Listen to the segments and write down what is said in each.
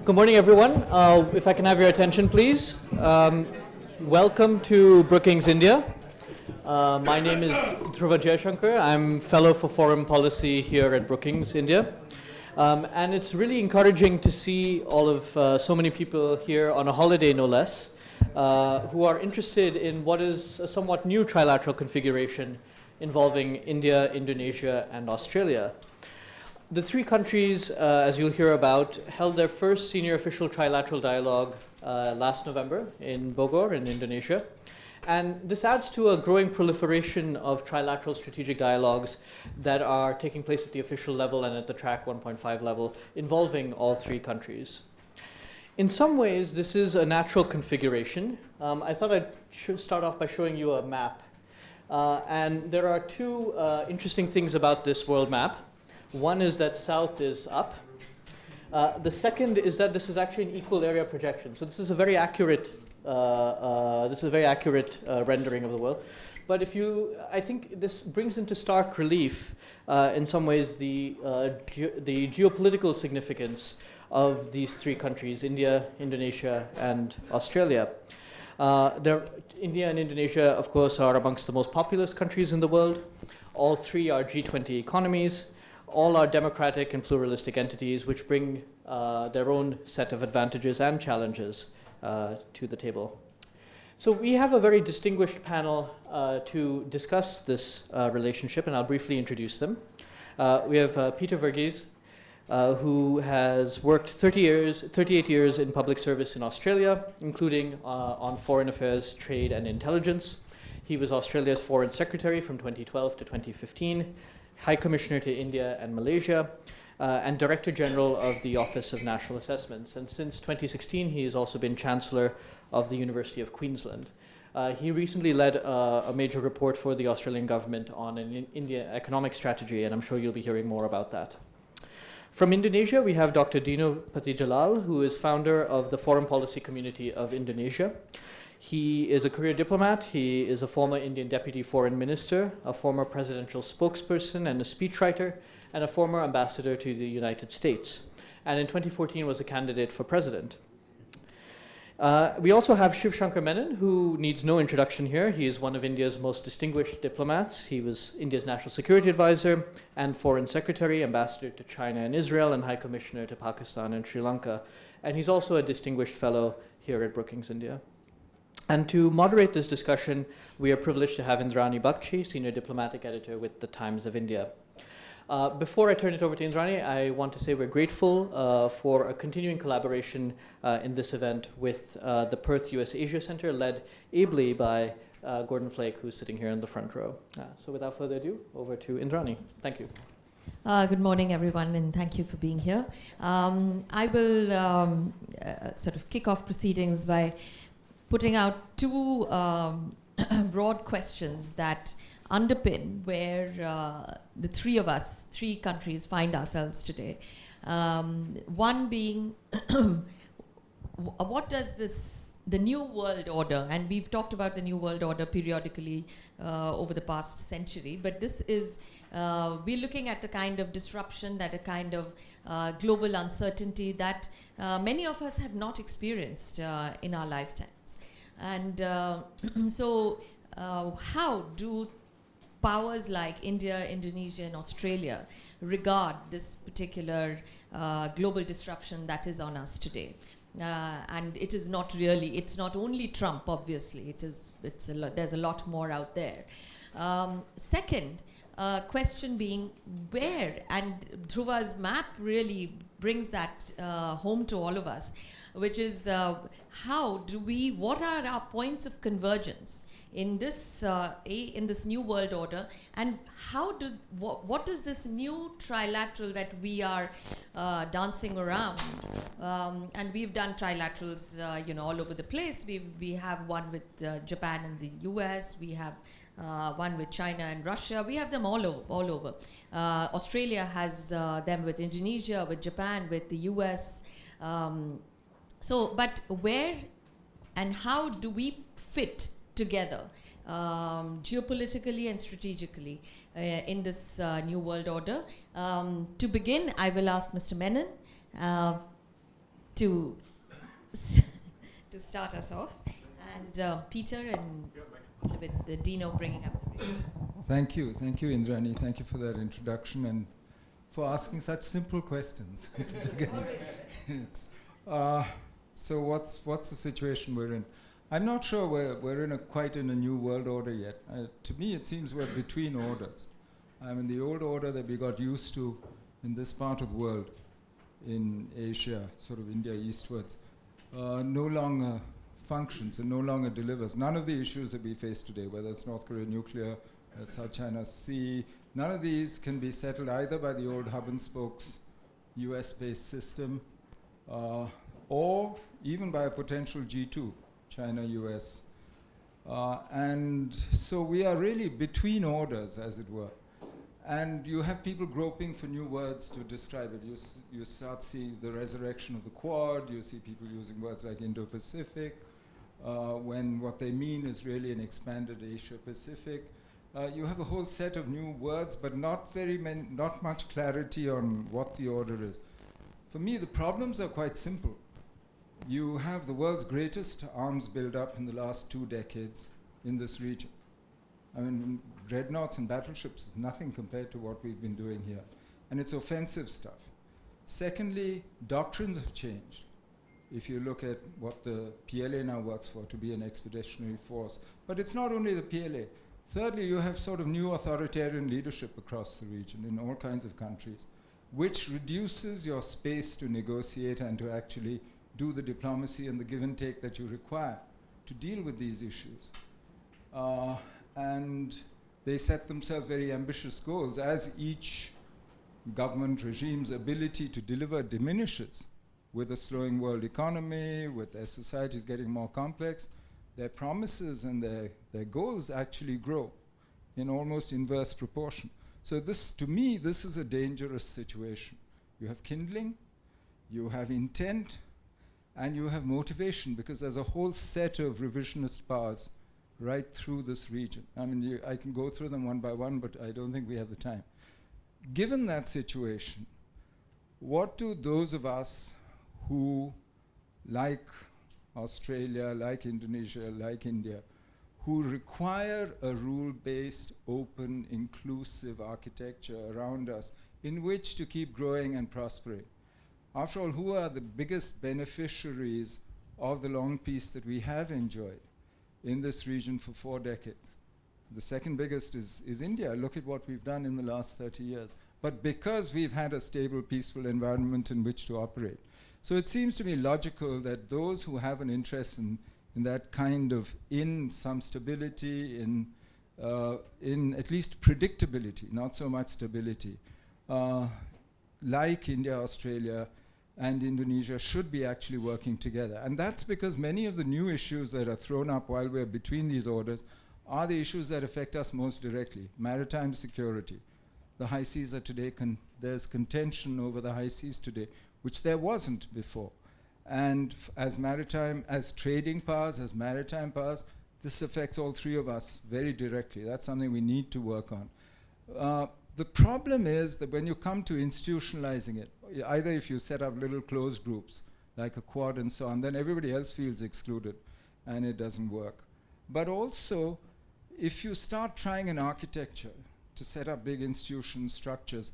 Good morning, everyone. If I can have your attention, please. Welcome to Brookings India. My name is Shivshankar. I'm Fellow for Foreign Policy here at Brookings India. And it's really encouraging to see all of so many people here on a holiday, no less, who are interested in what is a somewhat new trilateral configuration involving India, Indonesia, and Australia. The three countries, as you'll hear about, held their first senior official trilateral dialogue last November in Bogor in Indonesia. And this adds to a growing proliferation of trilateral strategic dialogues that are taking place at the official level and at the track 1.5 level, involving all three countries. In some ways, this is a natural configuration. I thought I'd start off by showing you a map. And there are two interesting things about this world map. One is that south is up. The second is that this is actually an equal area projection. So this is a very accurate rendering of the world. But I think this brings into stark relief, in some ways, the geopolitical significance of these three countries, India, Indonesia, and Australia. India and Indonesia, of course, are amongst the most populous countries in the world. All three are G20 economies. All are democratic and pluralistic entities which bring their own set of advantages and challenges to the table. So we have a very distinguished panel to discuss this relationship, and I'll briefly introduce them. We have Peter Varghese, who has worked 38 years in public service in Australia, including on foreign affairs, trade, and intelligence. He was Australia's Foreign Secretary from 2012 to 2015. High Commissioner to India and Malaysia, and Director General of the Office of National Assessments. And since 2016, he has also been Chancellor of the University of Queensland. He recently led a major report for the Australian government on an India economic strategy, and I'm sure you'll be hearing more about that. From Indonesia, we have Dr. Dino Patti Djalal, who is founder of the Foreign Policy Community of Indonesia. He is a career diplomat. He is a former Indian Deputy Foreign Minister, a former presidential spokesperson and a speechwriter, and a former ambassador to the United States. And in 2014 was a candidate for president. We also have Shivshankar Menon, who needs no introduction here. He is one of India's most distinguished diplomats. He was India's National Security Advisor and Foreign Secretary, Ambassador to China and Israel, and High Commissioner to Pakistan and Sri Lanka. And he's also a distinguished fellow here at Brookings India. And to moderate this discussion, we are privileged to have Indrani Bagchi, Senior Diplomatic Editor with the Times of India. Before I turn it over to Indrani, I want to say we're grateful for a continuing collaboration in this event with the Perth USAsia Centre, led ably by Gordon Flake, who's sitting here in the front row. So without further ado, over to Indrani. Thank you. Good morning, everyone, and thank you for being here. I will sort of kick off proceedings by putting out two broad questions that underpin where the three countries find ourselves today. One being, what does the new world order, and we've talked about the new world order periodically over the past century, but this is, we're looking at the kind of disruption, that a kind of global uncertainty that many of us have not experienced in our lifetimes. And so how do powers like India, Indonesia, and Australia regard this particular global disruption that is on us today? And it is not really, it's not only Trump, obviously, there's a lot more out there. Second question being where, and Dhruva's map really brings that home to all of us, which is what are our points of convergence in this new world order, and what does this new trilateral that we are dancing around, and we've done trilaterals all over the place. We have one with Japan and the US, we have one with China and Russia, we have them all over. Australia has them with Indonesia, with Japan, with the US. But where and how do we fit together geopolitically and strategically in this new world order? To begin, I will ask Mr. Menon to to start us off, and Peter and with the Dino bringing up the race. Thank you, Indrani. Thank you for that introduction and for asking such simple questions at the beginning. So what's the situation we're in? I'm not sure we're quite in a new world order yet. To me, it seems we're between orders. I mean, the old order that we got used to in this part of the world, in Asia, sort of India eastwards, no longer functions and no longer delivers. None of the issues that we face today, whether it's North Korea nuclear, South China Sea, none of these can be settled either by the old hub and spokes US-based system or even by a potential G2, China, US. And so we are really between orders, as it were. And you have people groping for new words to describe it. You start seeing the resurrection of the Quad. You see people using words like Indo-Pacific, when what they mean is really an expanded Asia-Pacific. You have a whole set of new words, but not much clarity on what the order is. For me, the problems are quite simple. You have the world's greatest arms build-up in the last 2 decades in this region. I mean, dreadnoughts and battleships is nothing compared to what we've been doing here. And it's offensive stuff. Secondly, doctrines have changed. If you look at what the PLA now works for, to be an expeditionary force. But it's not only the PLA. Thirdly, you have sort of new authoritarian leadership across the region in all kinds of countries, which reduces your space to negotiate and to actually do the diplomacy and the give and take that you require to deal with these issues. And they set themselves very ambitious goals. As each government regime's ability to deliver diminishes with a slowing world economy, with their societies getting more complex, their promises and their goals actually grow in almost inverse proportion. So this, to me, this is a dangerous situation. You have kindling, you have intent, and you have motivation, because there's a whole set of revisionist powers right through this region. I mean, I can go through them one by one, but I don't think we have the time. Given that situation, what do those of us who, like Australia, like Indonesia, like India, who require a rule-based, open, inclusive architecture around us in which to keep growing and prospering? After all, who are the biggest beneficiaries of the long peace that we have enjoyed in this region for 4 decades? The second biggest is India. Look at what we've done in the last 30 years. But because we've had a stable, peaceful environment in which to operate. So it seems to me logical that those who have an interest in that kind of, in some stability, in at least predictability, not so much stability, like India, Australia, and Indonesia should be actually working together. And that's because many of the new issues that are thrown up while we're between these orders are the issues that affect us most directly. Maritime security. The high seas are today, there's contention over the high seas today, which there wasn't before. And as trading powers, as maritime powers, this affects all 3 of us very directly. That's something we need to work on. The problem is that when you come to institutionalizing it, either if you set up little closed groups, like a Quad and so on, then everybody else feels excluded, and it doesn't work. But also, if you start trying an architecture to set up big institution structures,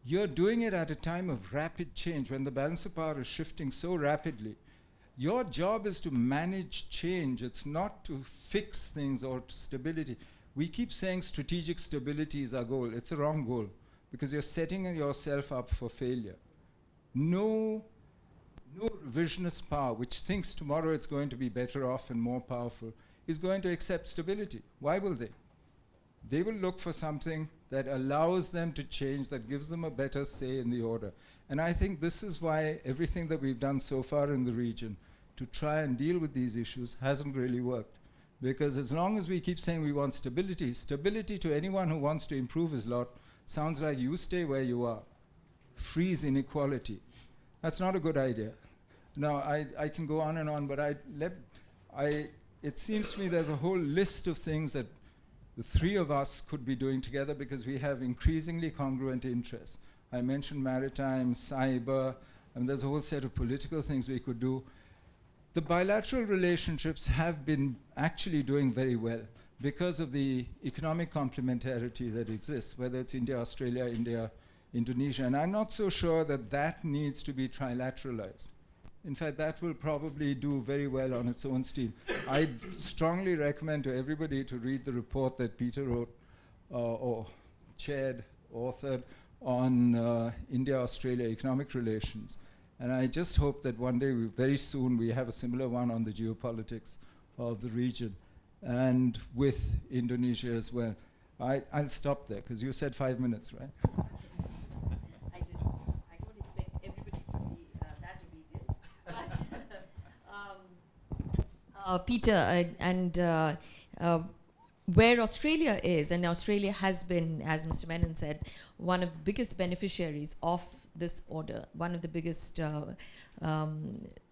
you're doing it at a time of rapid change, when the balance of power is shifting so rapidly. Your job is to manage change. It's not to fix things or stability. We keep saying strategic stability is our goal. It's a wrong goal, because you're setting yourself up for failure. No revisionist power, which thinks tomorrow it's going to be better off and more powerful, is going to accept stability. Why will they? They will look for something that allows them to change, that gives them a better say in the order. And I think this is why everything that we've done so far in the region to try and deal with these issues hasn't really worked. Because as long as we keep saying we want stability, stability to anyone who wants to improve his lot sounds like you stay where you are. Freeze inequality. That's not a good idea. Now, I can go on, but it seems to me there's a whole list of things that the 3 of us could be doing together, because we have increasingly congruent interests. I mentioned maritime, cyber, And there's a whole set of political things we could do. The bilateral relationships have been actually doing very well because of the economic complementarity that exists, whether it's India, Australia, India, Indonesia. And I'm not so sure that that needs to be trilateralized. In fact, that will probably do very well on its own steam. I strongly recommend to everybody to read the report that Peter wrote or chaired, authored on India-Australia economic relations. And I just hope that one day, very soon, we have a similar one on the geopolitics of the region and with Indonesia as well. I'll stop there, because you said 5 minutes, right? I don't expect everybody to be that obedient. But Peter, where Australia is, and Australia has been, as Mr. Menon said, one of the biggest beneficiaries of this order, one of the biggest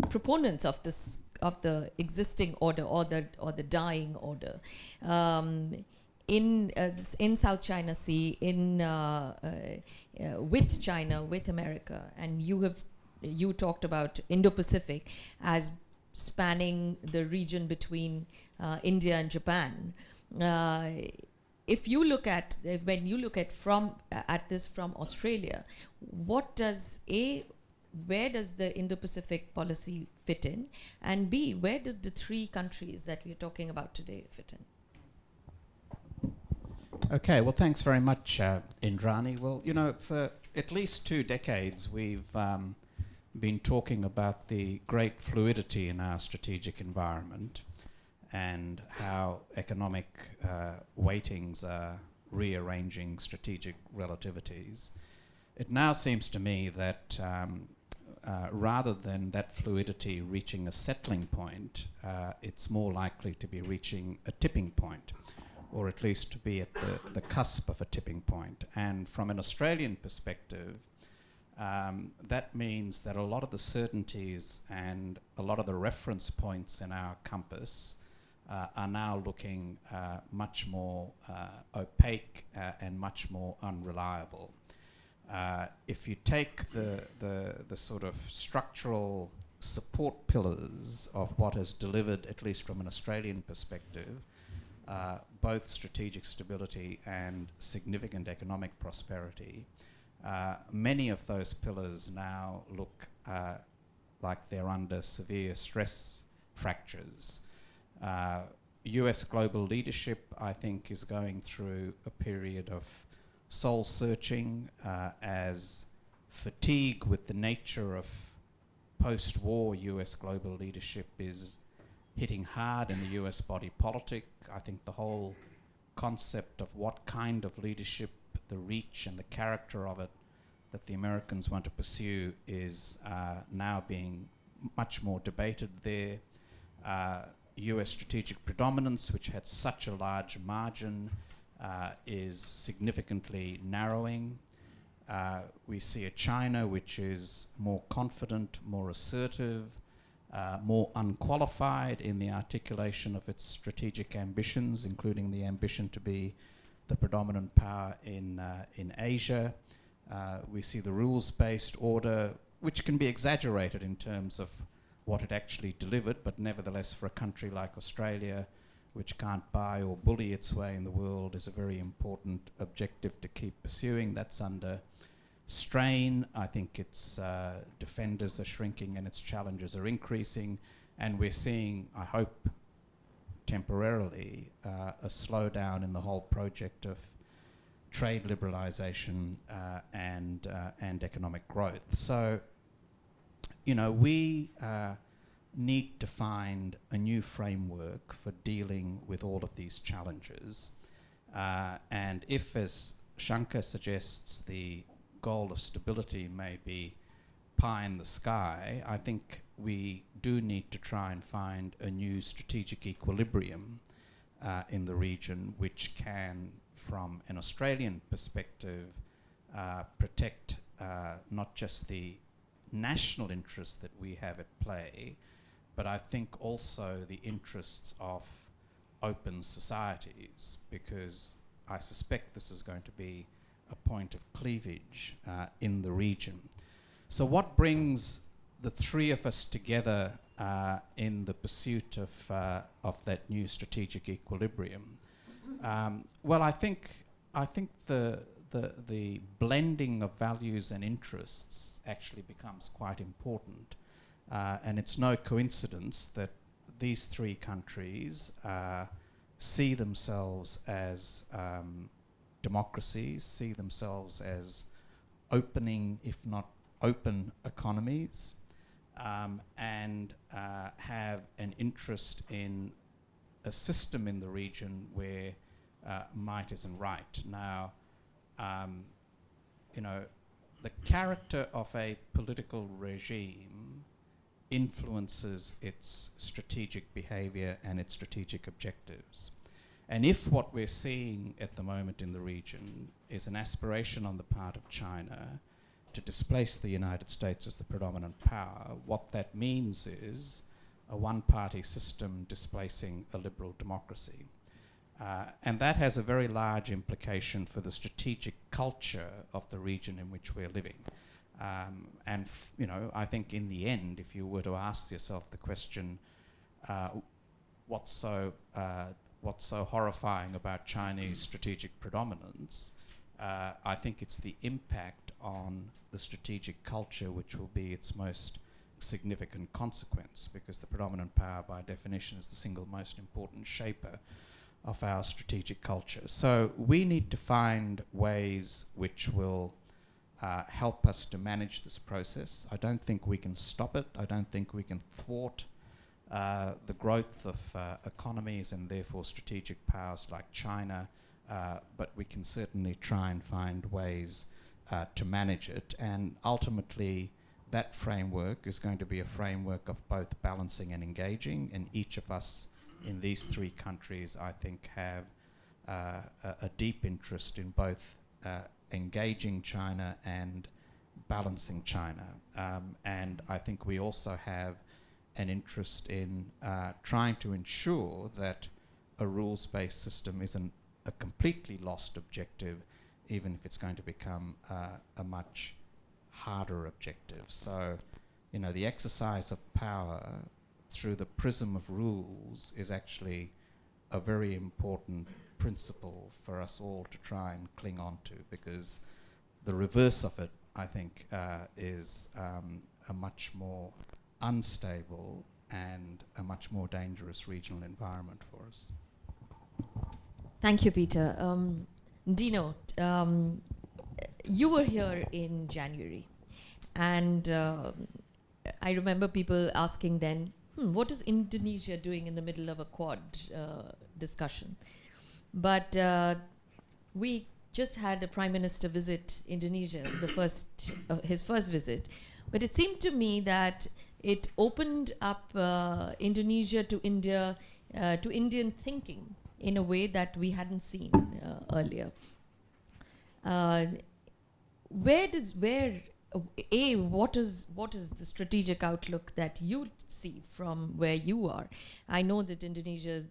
proponents of this, of the existing order or the dying order. In South China Sea, with China, with America, and you talked about Indo-Pacific as spanning the region between India and Japan. If you look at when you look at this from Australia, where does the Indo-Pacific policy fit in, and B, where do the three countries that we're talking about today fit in? Okay, well, thanks very much, Indrani. Well, you know, for at least 2 decades, we've been talking about the great fluidity in our strategic environment and how economic weightings are rearranging strategic relativities. It now seems to me that rather than that fluidity reaching a settling point, it's more likely to be reaching a tipping point, or at least to be at the cusp of a tipping point. And from an Australian perspective, that means that a lot of the certainties and a lot of the reference points in our compass are now looking much more opaque and much more unreliable. If you take the sort of structural support pillars of what has delivered, at least from an Australian perspective, both strategic stability and significant economic prosperity, many of those pillars now look like they're under severe stress fractures. US global leadership, I think, is going through a period of soul-searching as fatigue with the nature of post-war US global leadership is hitting hard in the US body politic. I think the whole concept of what kind of leadership, the reach and the character of it that the Americans want to pursue is now being much more debated there. US strategic predominance, which had such a large margin, is significantly narrowing. We see a China which is more confident, more assertive, more unqualified in the articulation of its strategic ambitions, including the ambition to be the predominant power in Asia. We see the rules-based order, which can be exaggerated in terms of what it actually delivered, but nevertheless for a country like Australia, which can't buy or bully its way in the world, is a very important objective to keep pursuing. That's under strain. I think its defenders are shrinking and its challenges are increasing, and we're seeing, I hope temporarily, a slowdown in the whole project of trade liberalisation and economic growth. So, you know, we need to find a new framework for dealing with all of these challenges. And if, as Shankar suggests, the goal of stability may be pie in the sky, I think we do need to try and find a new strategic equilibrium in the region, which can, from an Australian perspective, protect not just the national interests that we have at play, but I think also the interests of open societies, because I suspect this is going to be a point of cleavage in the region. So what brings the three of us together in the pursuit of that new strategic equilibrium? Well, I think the blending of values and interests actually becomes quite important, and it's no coincidence that these three countries see themselves as democracies, see themselves as opening, if not open, economies, and have an interest in a system in the region where might isn't right. Now, you know, the character of a political regime influences its strategic behavior and its strategic objectives. And if what we're seeing at the moment in the region is an aspiration on the part of China to displace the United States as the predominant power, what that means is a one-party system displacing a liberal democracy. And that has a very large implication for the strategic culture of the region in which we're living. And you know, I think in the end, if you were to ask yourself the question, what's so horrifying about Chinese strategic predominance, I think it's the impact on the strategic culture which will be its most significant consequence, because the predominant power by definition is the single most important shaper of our strategic culture. So we need to find ways which will help us to manage this process. I don't think we can stop it. I don't think we can thwart the growth of economies and therefore strategic powers like China, but we can certainly try and find ways to manage it. And ultimately, that framework is going to be a framework of both balancing and engaging, and each of us in these three countries, I think, have a deep interest in both engaging China and balancing China. And I think we also have an interest in trying to ensure that a rules-based system isn't a completely lost objective, even if it's going to become a much harder objective. So, you know, the exercise of power through the prism of rules is actually a very important principle for us all to try and cling on to, because the reverse of it, I think, is a much more unstable and a much more dangerous regional environment for us. Thank you, Peter. Dino, you were here in January, and I remember people asking then, what is Indonesia doing in the middle of a Quad discussion? But we just had a Prime Minister visit Indonesia, his first visit. But it seemed to me that it opened up Indonesia to India, to Indian thinking in a way that we hadn't seen earlier. What is the strategic outlook that you see from where you are? I know that Indonesia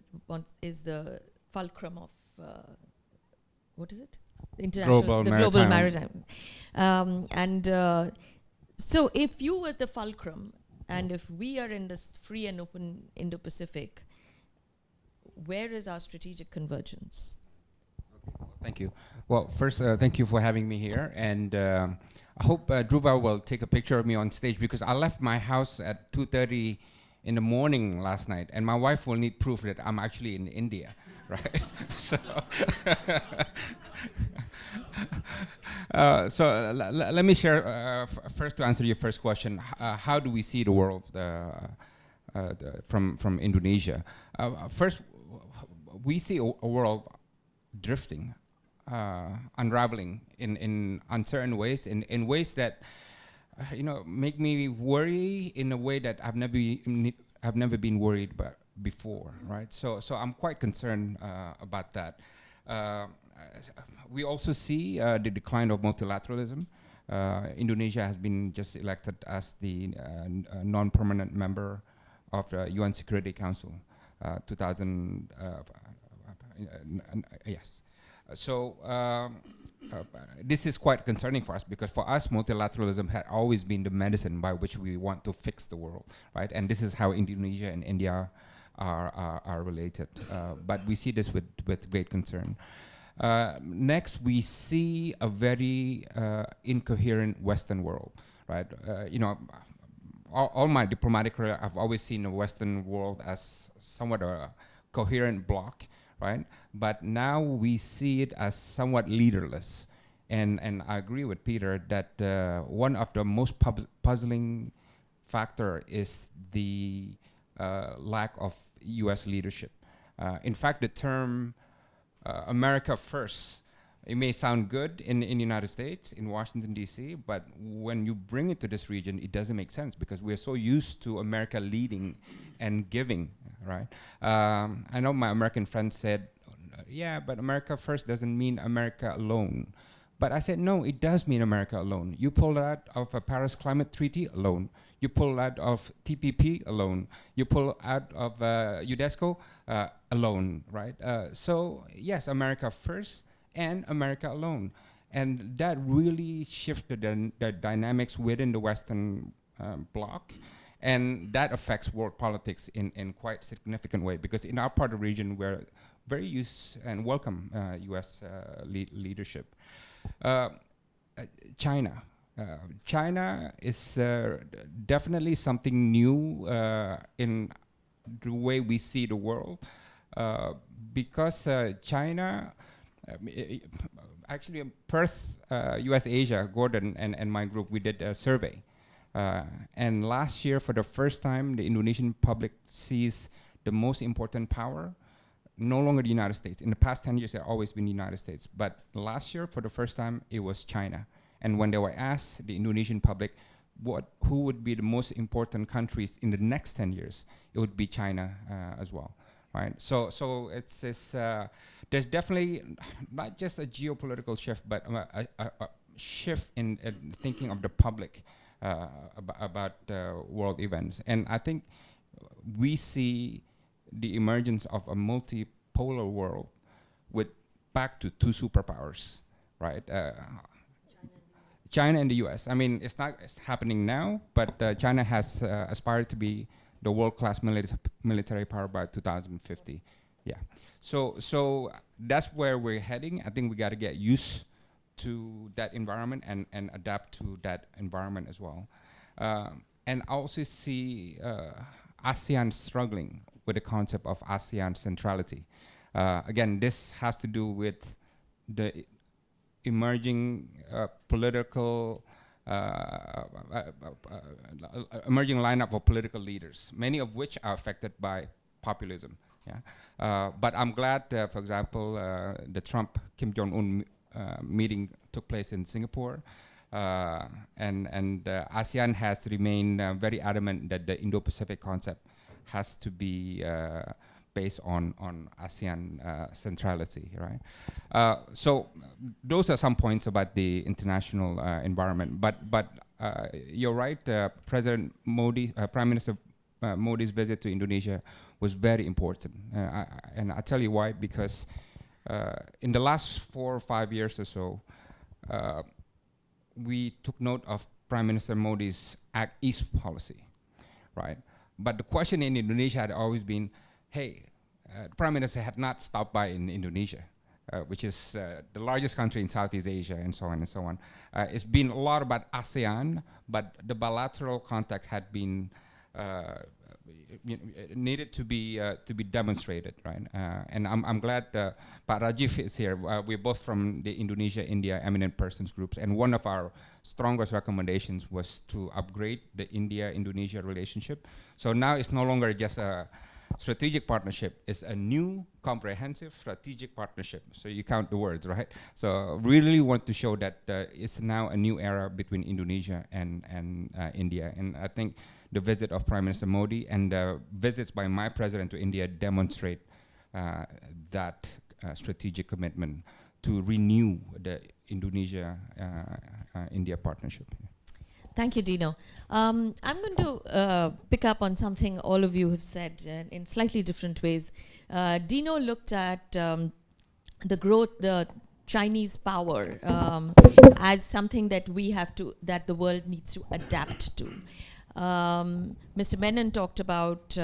is the fulcrum of what is it? Global maritime. So if you were the fulcrum, and if we are in this free and open Indo-Pacific, where is our strategic convergence? Okay, well, thank you. Well, first, thank you for having me here, and I hope Dhruva will take a picture of me on stage, because I left my house at 2:30 in the morning last night, and my wife will need proof that I'm actually in India, right? So let me share first to answer your first question. How do we see the world from Indonesia? First, we see a world drifting, unraveling in uncertain ways, in ways that make me worry in a way that I've never been worried about before, right? So I'm quite concerned about that. We also see the decline of multilateralism. Indonesia has been just elected as the non-permanent member of the UN Security Council, 2000. Yes. So this is quite concerning for us, because for us, multilateralism had always been the medicine by which we want to fix the world, right? And this is how Indonesia and India are related. But we see this with great concern. Next, we see a very incoherent Western world, right? All my diplomatic career, I've always seen the Western world as somewhat a coherent bloc, right? But now we see it as somewhat leaderless. And I agree with Peter that one of the most puzzling factor is the lack of US leadership. In fact, the term America first, it may sound good in the United States, in Washington, D.C., but when you bring it to this region, it doesn't make sense, because we're so used to America leading and giving, right? I know my American friend said, yeah, but America first doesn't mean America alone. But I said, no, it does mean America alone. You pull out of a Paris Climate Treaty alone. You pull out of TPP alone. You pull out of UNESCO alone, right? So yes, America first and America alone. And that really shifted the dynamics within the Western bloc. And that affects world politics in quite significant way, because in our part of the region, we're very used and welcome US leadership. China. China is definitely something new in the way we see the world, because China, actually Perth USAsia, Gordon and my group, we did a survey. And last year, for the first time, the Indonesian public sees the most important power no longer the United States. In the past 10 years, it had always been the United States. But last year, for the first time, it was China. And when they were asked, the Indonesian public, who would be the most important countries in the next 10 years, it would be China as well, right? So it's this, there's definitely not just a geopolitical shift, but a shift in thinking of the public about world events. And I think we see the emergence of a multipolar world with back to two superpowers, right? China and the US. I mean, it's happening now, but China has aspired to be the world-class military power by 2050. Yeah. So that's where we're heading. I think we got to get used to that environment and adapt to that environment as well. And I also see ASEAN struggling with the concept of ASEAN centrality. Again, this has to do with the emerging emerging lineup of political leaders, many of which are affected by populism. Yeah, but I'm glad, for example, the Trump-Kim Jong-un meeting took place in Singapore, and ASEAN has remained very adamant that the Indo-Pacific concept has to be based on ASEAN centrality, right? So those are some points about the international environment. But you're right, President Modi, Prime Minister Modi's visit to Indonesia was very important, and I'll tell you why. Because in the last 4 or 5 years or so, we took note of Prime Minister Modi's Act East policy, right? But the question in Indonesia had always been, hey, the Prime Minister had not stopped by in Indonesia, which is the largest country in Southeast Asia, and so on and so on. It's been a lot about ASEAN, but the bilateral contact had been needed to be demonstrated, right? And I'm glad Pak Rajiv is here. We're both from the Indonesia-India Eminent Persons Groups, and one of our strongest recommendations was to upgrade the India-Indonesia relationship. So now it's no longer just a strategic partnership, it's a new comprehensive strategic partnership. So you count the words, right? So really want to show that it's now a new era between Indonesia and India. And I think the visit of Prime Minister Modi and the visits by my president to India demonstrate that strategic commitment to renew the Indonesia-India partnership. Thank you, Dino. I'm going to pick up on something all of you have said in slightly different ways. Dino looked at the growth, the Chinese power as something that that the world needs to adapt to. Mr. Menon talked about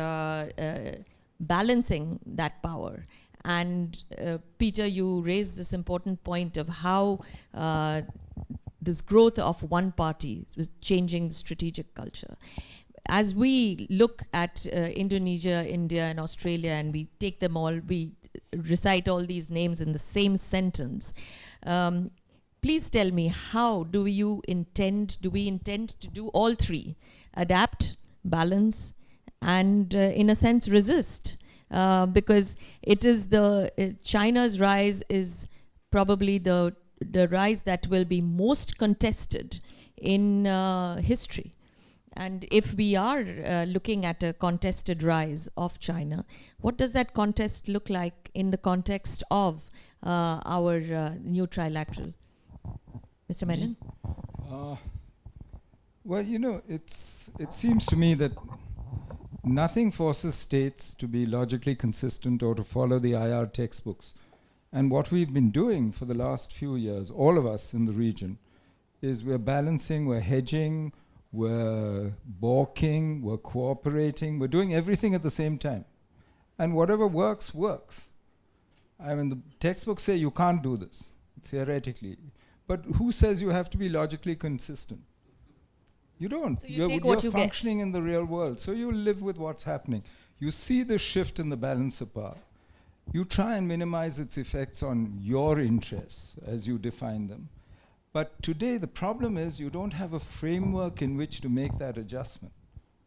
balancing that power. And Peter, you raised this important point of how this growth of one party was changing the strategic culture. As we look at Indonesia, India, and Australia, and we take them all, we recite all these names in the same sentence. Please tell me, how do we intend to do all three? Adapt, balance, and in a sense resist. Because it is China's rise is probably the rise that will be most contested in history. And if we are looking at a contested rise of China, what does that contest look like in the context of our new trilateral? Mr. Menon? Well, you know, it seems to me that nothing forces states to be logically consistent or to follow the IR textbooks. And what we've been doing for the last few years, all of us in the region, is we're balancing, we're hedging, we're balking, we're cooperating, we're doing everything at the same time. And whatever works, works. I mean, the textbooks say you can't do this, theoretically. But who says you have to be logically consistent? You don't. So you take what you get. You're functioning in the real world, so you live with what's happening. You see the shift in the balance of power. You try and minimize its effects on your interests as you define them. But today the problem is you don't have a framework in which to make that adjustment.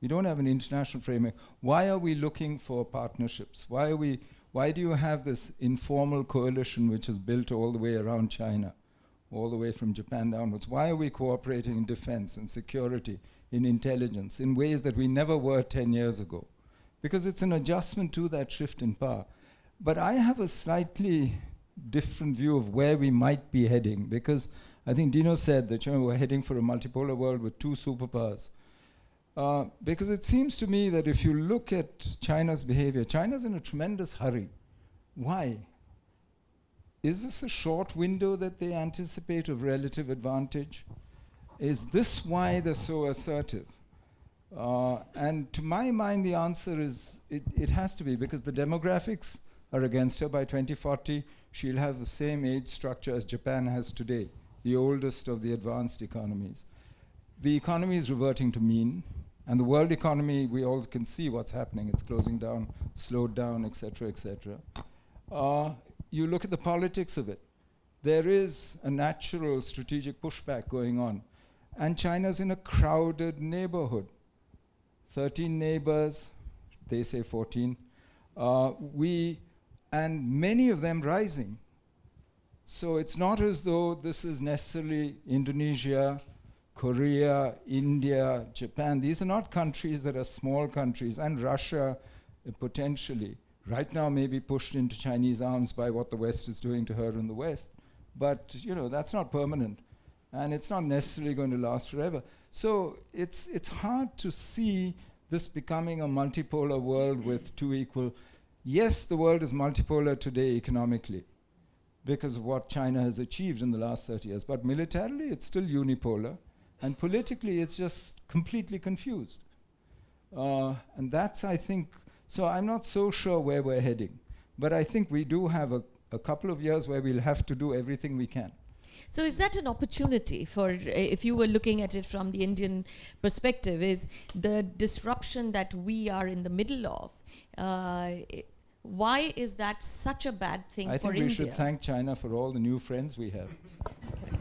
You don't have an international framework. Why are we looking for partnerships? Why do you have this informal coalition which is built all the way around China, all the way from Japan downwards? Why are we cooperating in defense and security, in intelligence, in ways that we never were 10 years ago? Because it's an adjustment to that shift in power. But I have a slightly different view of where we might be heading, because I think Dino said that we're heading for a multipolar world with two superpowers. Because it seems to me that if you look at China's behavior, China's in a tremendous hurry. Why? Is this a short window that they anticipate of relative advantage? Is this why they're so assertive? And to my mind, the answer is it has to be, because the demographics are against her. By 2040, she'll have the same age structure as Japan has today, the oldest of the advanced economies. The economy is reverting to mean, and the world economy, we all can see what's happening. It's closing down, slowed down, et cetera, et cetera. You look at the politics of it. There is a natural strategic pushback going on. And China's in a crowded neighborhood. 13 neighbors, they say 14. And many of them rising. So it's not as though this is necessarily Indonesia, Korea, India, Japan. These are not countries that are small countries, and Russia potentially. Right now may be pushed into Chinese arms by what the West is doing to her in the West. But that's not permanent. And it's not necessarily going to last forever. So it's hard to see this becoming a multipolar world with two equal. Yes, the world is multipolar today economically because of what China has achieved in the last 30 years. But militarily, it's still unipolar. And politically, it's just completely confused. And that's, I think, so I'm not so sure where we're heading. But I think we do have a couple of years where we'll have to do everything we can. So is that an opportunity for, if you were looking at it from the Indian perspective, is the disruption that we are in the middle of, why is that such a bad thing for India? I think we should thank China for all the new friends we have. I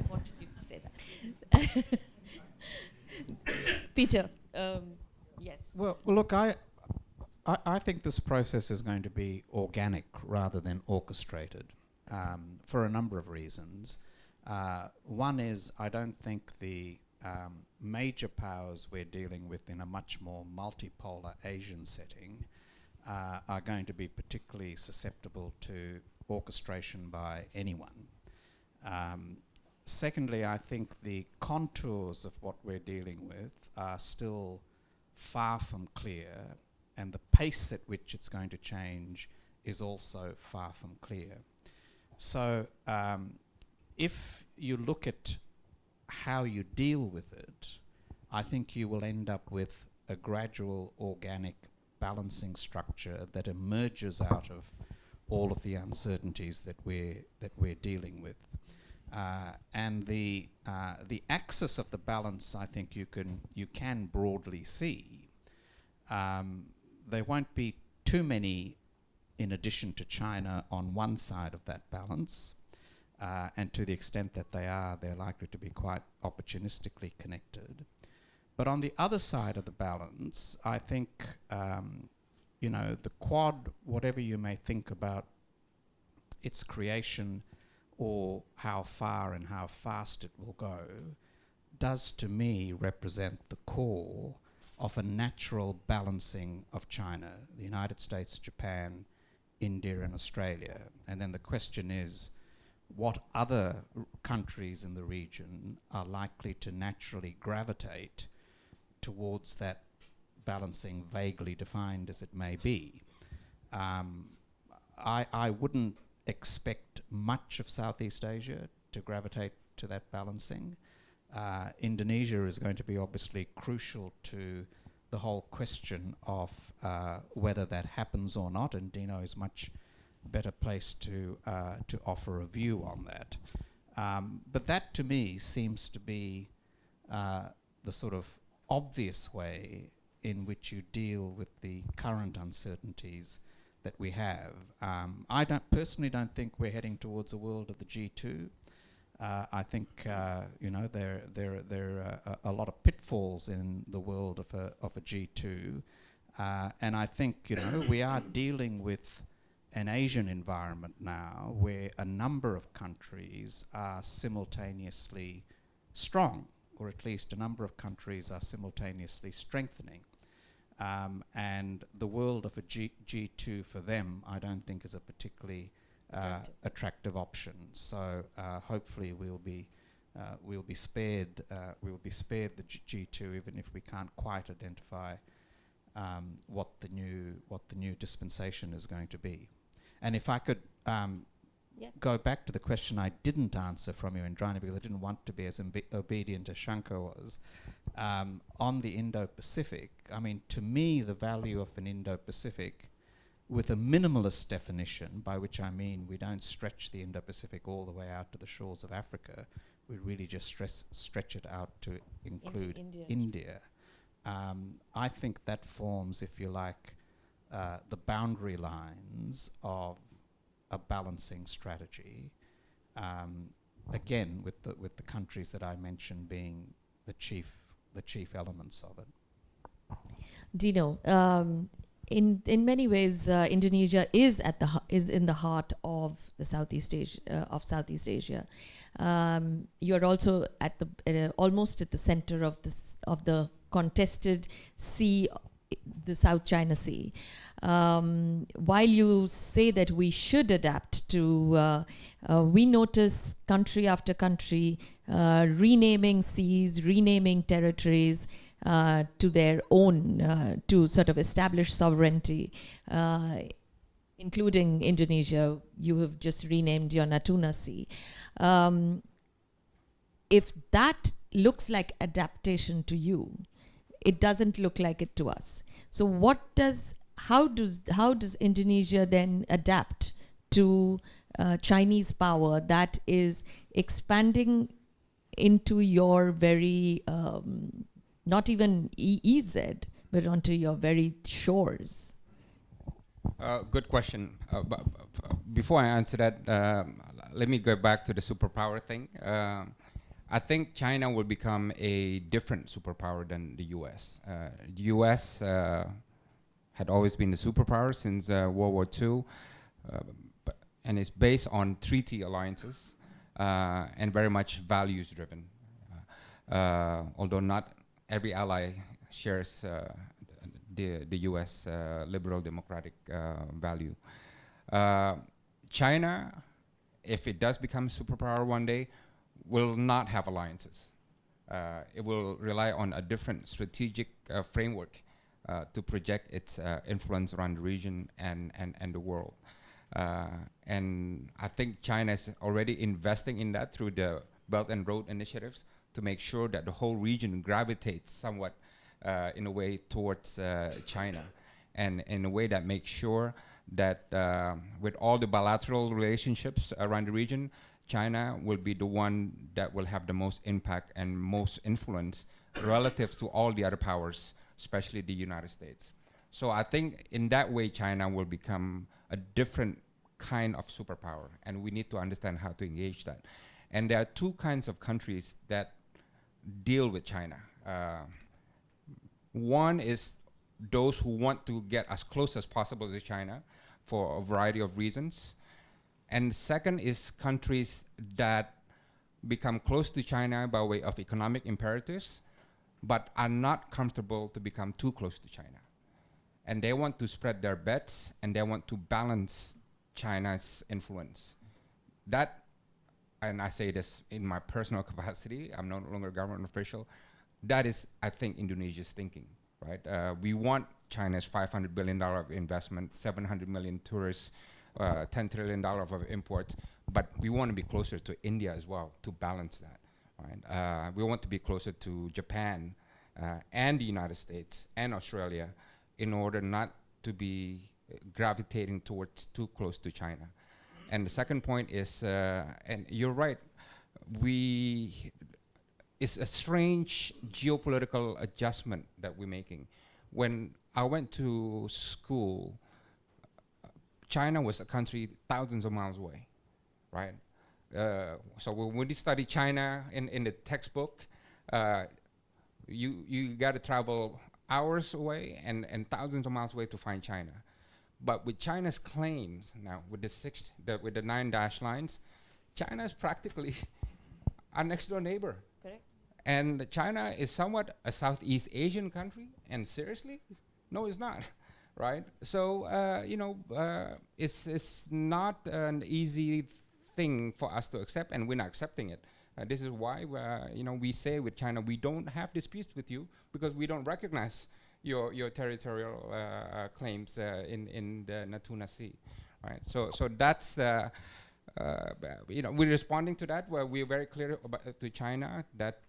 wanted you to say that. Peter, yes. Well, look, I think this process is going to be organic rather than orchestrated. For a number of reasons. One is I don't think the major powers we're dealing with in a much more multipolar Asian setting are going to be particularly susceptible to orchestration by anyone. Secondly, I think the contours of what we're dealing with are still far from clear, and the pace at which it's going to change is also far from clear. So if you look at how you deal with it, I think you will end up with a gradual organic balancing structure that emerges out of all of the uncertainties that we're dealing with. And the axis of the balance, I think you can broadly see. There won't be too many, in addition to China, on one side of that balance, and to the extent that they're likely to be quite opportunistically connected. But on the other side of the balance, I think the Quad, whatever you may think about its creation or how far and how fast it will go, does to me represent the core of a natural balancing of China, the United States, Japan, India and Australia. And then the question is, what other countries in the region are likely to naturally gravitate towards that balancing, vaguely defined as it may be? I wouldn't expect much of Southeast Asia to gravitate to that balancing. Indonesia is going to be obviously crucial to the whole question of whether that happens or not, and Dino is much better placed to offer a view on that. But that to me seems to be the sort of obvious way in which you deal with the current uncertainties that we have. I personally don't think we're heading towards a world of the G2. I think there are a lot of pitfalls in the world of a G2, and I think we are dealing with an Asian environment now where a number of countries are simultaneously strong, or at least a number of countries are simultaneously strengthening. And the world of a G2 for them, I don't think is a particularly attractive option. So hopefully we'll be spared the G2, even if we can't quite identify what the new dispensation is going to be. And if I could go back to the question I didn't answer from you, Indrani, because I didn't want to be as obedient as Shankar was, on the Indo-Pacific. I mean, to me, the value of an Indo-Pacific with a minimalist definition, by which I mean we don't stretch the Indo-Pacific all the way out to the shores of Africa, we really just stretch it out to include India. I think that forms, if you like, the boundary lines of a balancing strategy, again with the countries that I mentioned being the chief elements of it. Dino, in many ways, Indonesia is in the heart of the Southeast Asia. You're also at the almost at the center of the contested sea, the South China Sea. While you say that we should adapt to, we notice country after country renaming seas, renaming territories to their own, to sort of establish sovereignty, including Indonesia. You have just renamed your Natuna Sea. If that looks like adaptation to you, it doesn't look like it to us. So how does Indonesia then adapt to Chinese power that is expanding into your very, not even EEZ, but onto your very shores? Good question. Before I answer that, let me go back to the superpower thing. I think China will become a different superpower than the US. The US had always been the superpower since World War II, and it's based on treaty alliances and very much values driven. Although not every ally shares the US liberal democratic value. China, if it does become a superpower one day, will not have alliances. It will rely on a different strategic framework to project its influence around the region and the world. And I think China is already investing in that through the Belt and Road initiatives to make sure that the whole region gravitates somewhat in a way towards China, and in a way that makes sure that with all the bilateral relationships around the region, China will be the one that will have the most impact and most influence relative to all the other powers, especially the United States. So I think in that way, China will become a different kind of superpower, and we need to understand how to engage that. And there are two kinds of countries that deal with China. One is those who want to get as close as possible to China for a variety of reasons. And second is countries that become close to China by way of economic imperatives, but are not comfortable to become too close to China. And they want to spread their bets, and they want to balance China's influence. That, and I say this in my personal capacity, I'm no longer a government official, that is, I think, Indonesia's thinking, right? We want China's $500 billion of investment, 700 million tourists, $10 trillion of imports, but we want to be closer to India as well to balance that, right? We want to be closer to Japan and the United States and Australia in order not to be gravitating towards too close to China. And the second point is, and you're right, it's a strange geopolitical adjustment that we're making. When I went to school, China was a country thousands of miles away, right? So when we study China in the textbook, you got to travel hours away and thousands of miles away to find China. But with China's claims now, with the 9 dash lines, China is practically our next door neighbor. Correct. And China is somewhat a Southeast Asian country, and seriously, no, it's not, right? So it's not an easy thing for us to accept, and we're not accepting it. This is why we say with China, we don't have disputes with you because we don't recognize your territorial claims in the Natuna Sea, right? So that's we're responding to that. Where we're very clear to China that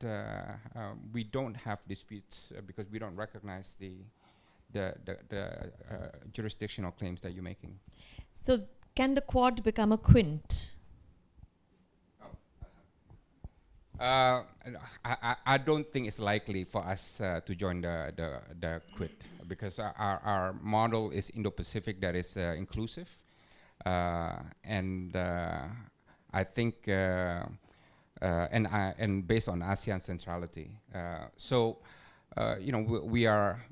we don't have disputes because we don't recognize the jurisdictional claims that you're making. So can the Quad become a Quint? I don't think it's likely for us to join the Quid because our model is Indo-Pacific that is inclusive, and I think and based on ASEAN centrality. We are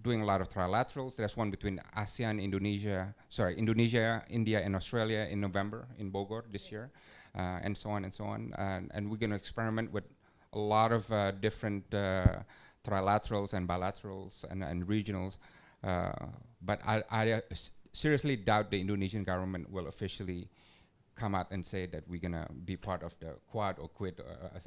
doing a lot of trilaterals. There's one between ASEAN, Indonesia, India, and Australia in November in Bogor this year. And so on and so on. And we're going to experiment with a lot of different trilaterals and bilaterals and regionals. But I seriously doubt the Indonesian government will officially come out and say that we're going to be part of the Quad or Quid,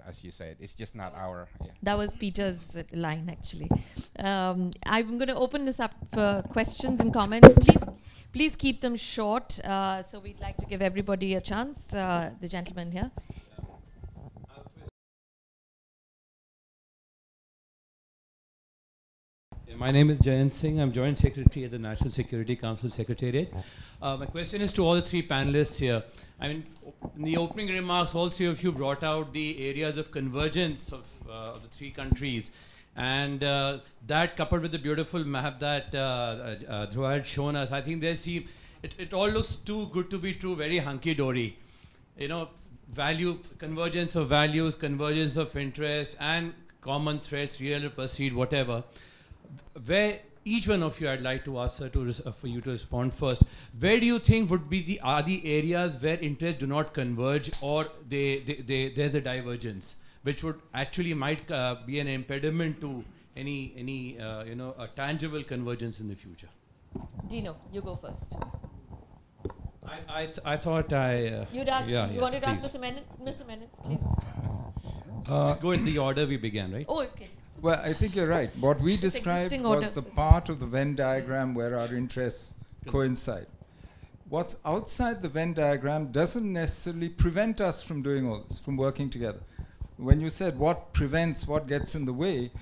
as you said. It's just not our... Yeah. That was Peter's line, actually. I'm going to open this up for questions and comments. Please keep them short. So we'd like to give everybody a chance. The gentleman here. My name is Jayant Singh. I'm Joint Secretary at the National Security Council Secretariat. My question is to all the three panelists here. I mean, in the opening remarks, all three of you brought out the areas of convergence of the three countries. And that coupled with the beautiful map that Dhruv had shown us, I think it all looks too good to be true, very hunky-dory. Convergence of values, convergence of interest, and common threats, real or perceived, whatever. Where each one of you, I'd like to ask for you to respond first. Where do you think are the areas where interests do not converge, or there's a divergence, which would actually might be an impediment to any a tangible convergence in the future? Dino, you go first. I thought You'd ask. You wanted to ask please. Mr. Menon? Mr. Menon, please. Go in the order we began, right? Oh, okay. Well, I think you're right. What we described existing was order. the part of the Venn diagram where our interests coincide. what's outside the Venn diagram doesn't necessarily prevent us from doing all this, from working together. When you said what prevents, what gets in the way,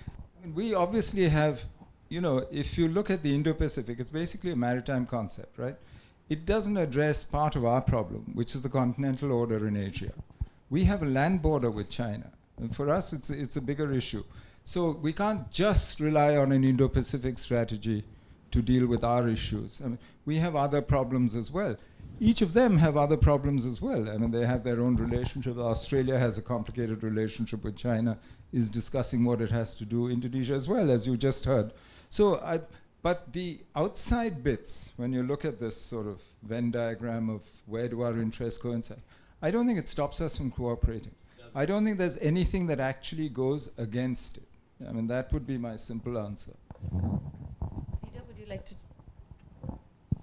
we obviously have, if you look at the Indo-Pacific, it's basically a maritime concept, right? It doesn't address part of our problem, which is the continental order in Asia. We have a land border with China, and for us it's a bigger issue. So we can't just rely on an Indo-Pacific strategy to deal with our issues. I mean, we have other problems as well. Each of them have other problems as well. I mean, they have their own relationship. Australia has a complicated relationship with China, is discussing what it has to do. Indonesia as well, as you just heard. So, but the outside bits, when you look at this sort of Venn diagram of where do our interests coincide, I don't think it stops us from cooperating. I don't think there's anything that actually goes against it. I mean, that would be my simple answer. Peter, would you like to?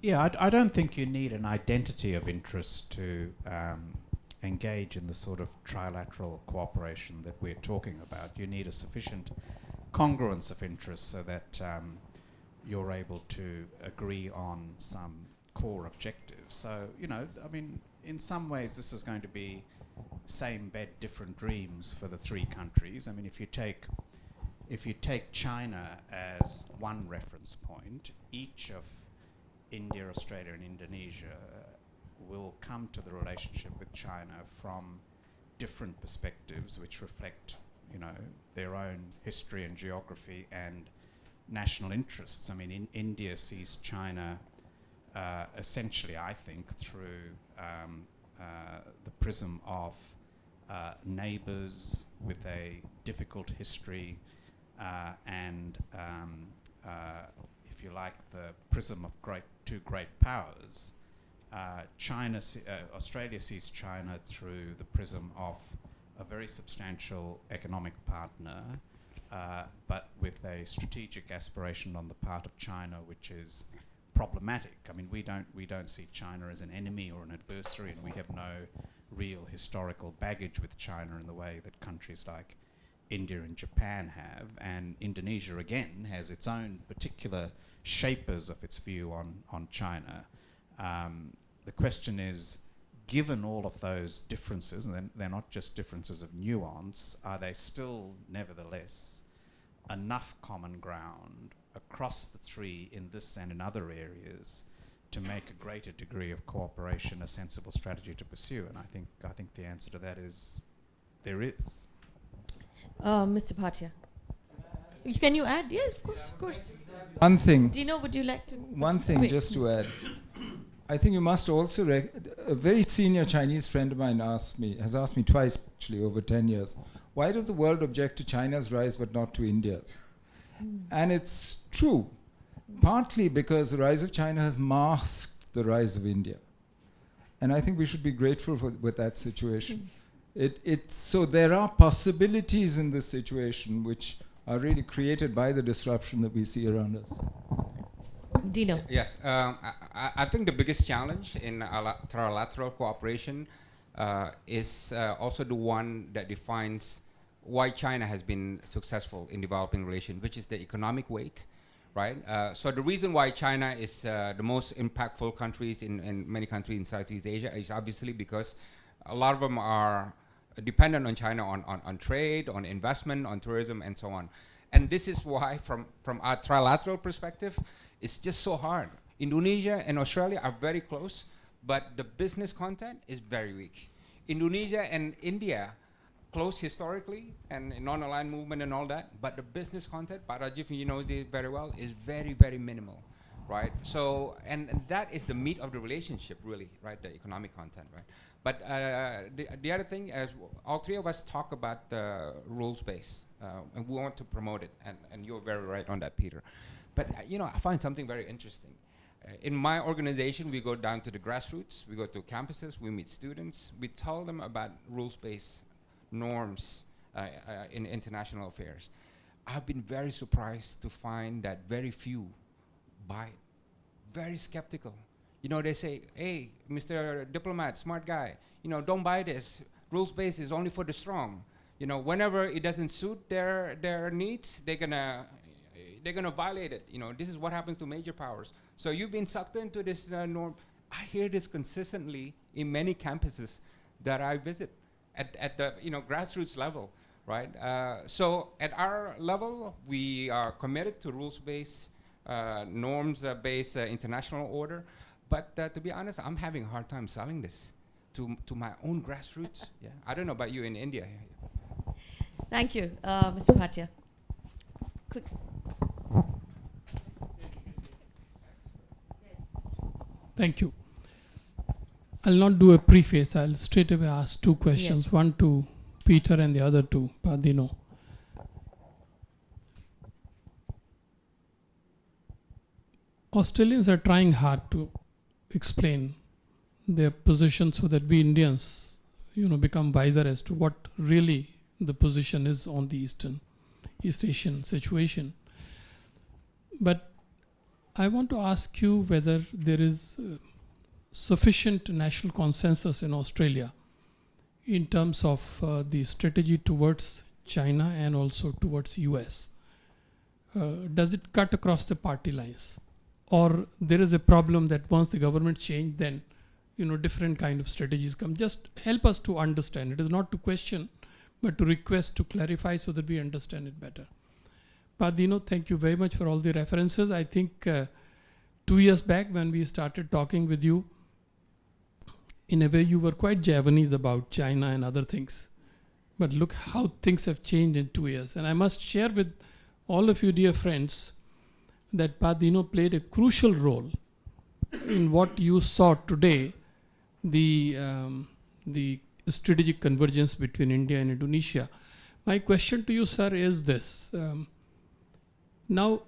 Yeah, I don't think you need an identity of interest to engage in the sort of trilateral cooperation that we're talking about. You need a sufficient congruence of interest so that you're able to agree on some core objectives. So, I mean, in some ways this is going to be same bed, different dreams for the three countries. I mean, if you take China as one reference point, each of India, Australia and Indonesia will come to the relationship with China from different perspectives which reflect, their own history and geography and national interests. I mean, India sees China essentially, I think, through the prism of neighbours with a difficult history and if you like, the prism of two great powers. Australia sees China through the prism of a very substantial economic partner, but with a strategic aspiration on the part of China which is problematic. I mean, we don't see China as an enemy or an adversary, and we have no real historical baggage with China in the way that countries like India and Japan have, and Indonesia again has its own particular shapers of its view on China. The question is, given all of those differences, and they're not just differences of nuance, are they still nevertheless enough common ground across the three in this and in other areas to make a greater degree of cooperation a sensible strategy to pursue? And I think the answer to that is there is. Mr. Bhatia. Can you add? Yes, of course. One thing. Dino, would you like to? One thing just to add. I think you must also, a very senior Chinese friend of mine has asked me twice actually over 10 years, why does the world object to China's rise but not to India's? And it's true, partly because the rise of China has masked the rise of India. And I think we should be grateful with that situation. So there are possibilities in this situation which are really created by the disruption that we see around us. Dino. Yes, I think the biggest challenge in trilateral cooperation is also the one that defines why China has been successful in developing relations, which is the economic weight, right? So the reason why China is the most impactful countries in many countries in Southeast Asia is obviously because a lot of them are dependent on China on trade, on investment, on tourism, and so on. And this is why, from our trilateral perspective, it's just so hard. Indonesia and Australia are very close, but the business content is very weak. Indonesia and India, close historically, and non-aligned movement and all that, but the business content, Pak Rajiv, you know this very well, is very, very minimal, right? So, and that is the meat of the relationship, really, right? The economic content, right? But the other thing is, all three of us talk about the rules base, and we want to promote it, and you're very right on that, Peter. But I find something very interesting. In my organization, we go down to the grassroots, we go to campuses, we meet students, we tell them about rules-based norms in international affairs. I've been very surprised to find that very few buy it. Very skeptical. They say, hey, Mr. Diplomat, smart guy, don't buy this. Rules-based is only for the strong. Whenever it doesn't suit their needs, they're gonna violate it. This is what happens to major powers. So you've been sucked into this norm. I hear this consistently in many campuses that I visit at the grassroots level, right? So at our level, we are committed to rules-based, norms-based international order. But to be honest, I'm having a hard time selling this to my own grassroots. Yeah, I don't know about you in India. Thank you, Mr. Bhatia. Quick. Thank you. I'll not do a preface. I'll straight away ask two questions, Yes. one to Peter and the other to Dino. Australians are trying hard to explain their position so that we Indians, become wiser as to what really the position is on the East Asian situation. But I want to ask you whether there is sufficient national consensus in Australia in terms of the strategy towards China and also towards US. Does it cut across the party lines? Or there is a problem that once the government change, then different kind of strategies come. Just help us to understand. It is not to question, but to request to clarify so that we understand it better. Dino, thank you very much for all the references. I think 2 years back when we started talking with you, in a way you were quite Javanese about China and other things. But look how things have changed in 2 years. And I must share with all of you dear friends that Dino played a crucial role in what you saw today, the strategic convergence between India and Indonesia. My question to you, sir, is this. Now,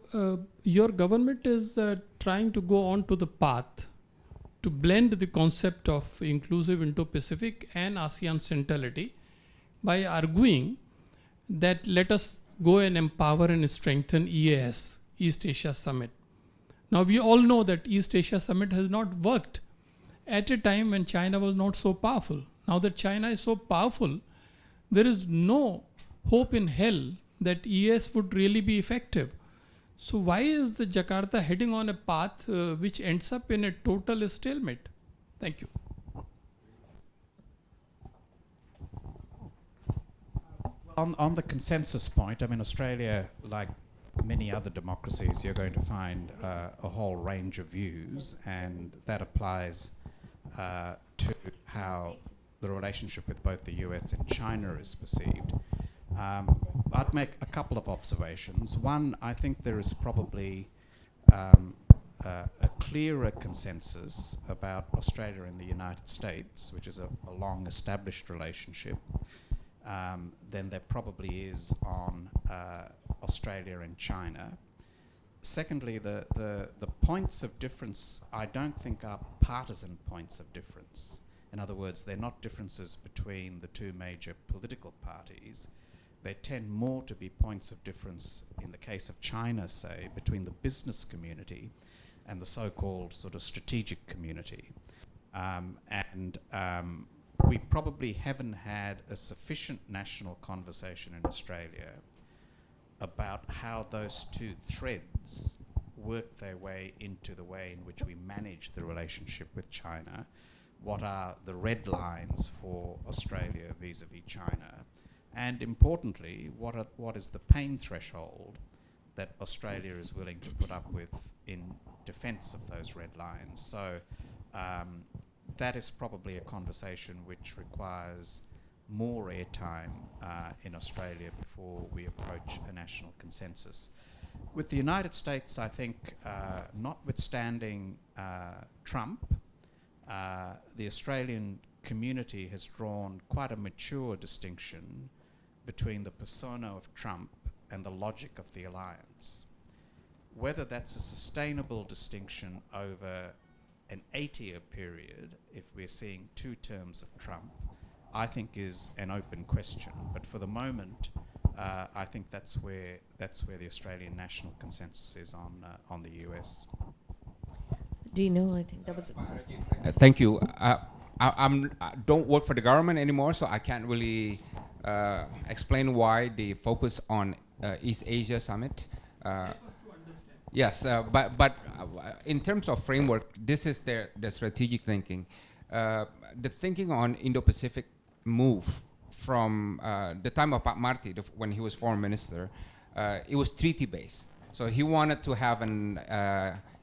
your government is trying to go on to the path to blend the concept of inclusive Indo-Pacific and ASEAN centrality by arguing that let us go and empower and strengthen EAS, East Asia Summit. Now, we all know that East Asia Summit has not worked at a time when China was not so powerful. Now that China is so powerful, there is no hope in hell that EAS would really be effective. So why is the Jakarta heading on a path which ends up in a total stalemate? Thank you. On the consensus point, I mean, Australia, like many other democracies, you're going to find a whole range of views, and that applies to how the relationship with both the US and China is perceived. I'd make a couple of observations. One, I think there is probably a clearer consensus about Australia and the United States, which is a long established relationship, than there probably is on Australia and China. Secondly, the points of difference I don't think are partisan points of difference. In other words, they're not differences between the two major political parties. They tend more to be points of difference, in the case of China, say, between the business community and the so-called sort of strategic community. We probably haven't had a sufficient national conversation in Australia about how those two threads work their way into the way in which we manage the relationship with China. What are the red lines for Australia vis-a-vis China? And importantly, what is the pain threshold that Australia is willing to put up with in defence of those red lines? So that is probably a conversation which requires more airtime in Australia before we approach a national consensus. With the United States, I think, notwithstanding Trump, the Australian community has drawn quite a mature distinction between the persona of Trump and the logic of the alliance. Whether that's a sustainable distinction over an 8-year period, if we're seeing 2 terms of Trump, I think is an open question. But for the moment, I think that's where the Australian national consensus is on the US. Dino, I think that was Thank you. I don't work for the government anymore, so I can't really explain why the focus on East Asia Summit. Yes, but in terms of framework, this is the strategic thinking. The thinking on Indo-Pacific move from the time of Pak Marty, when he was foreign minister, it was treaty-based. So he wanted to have an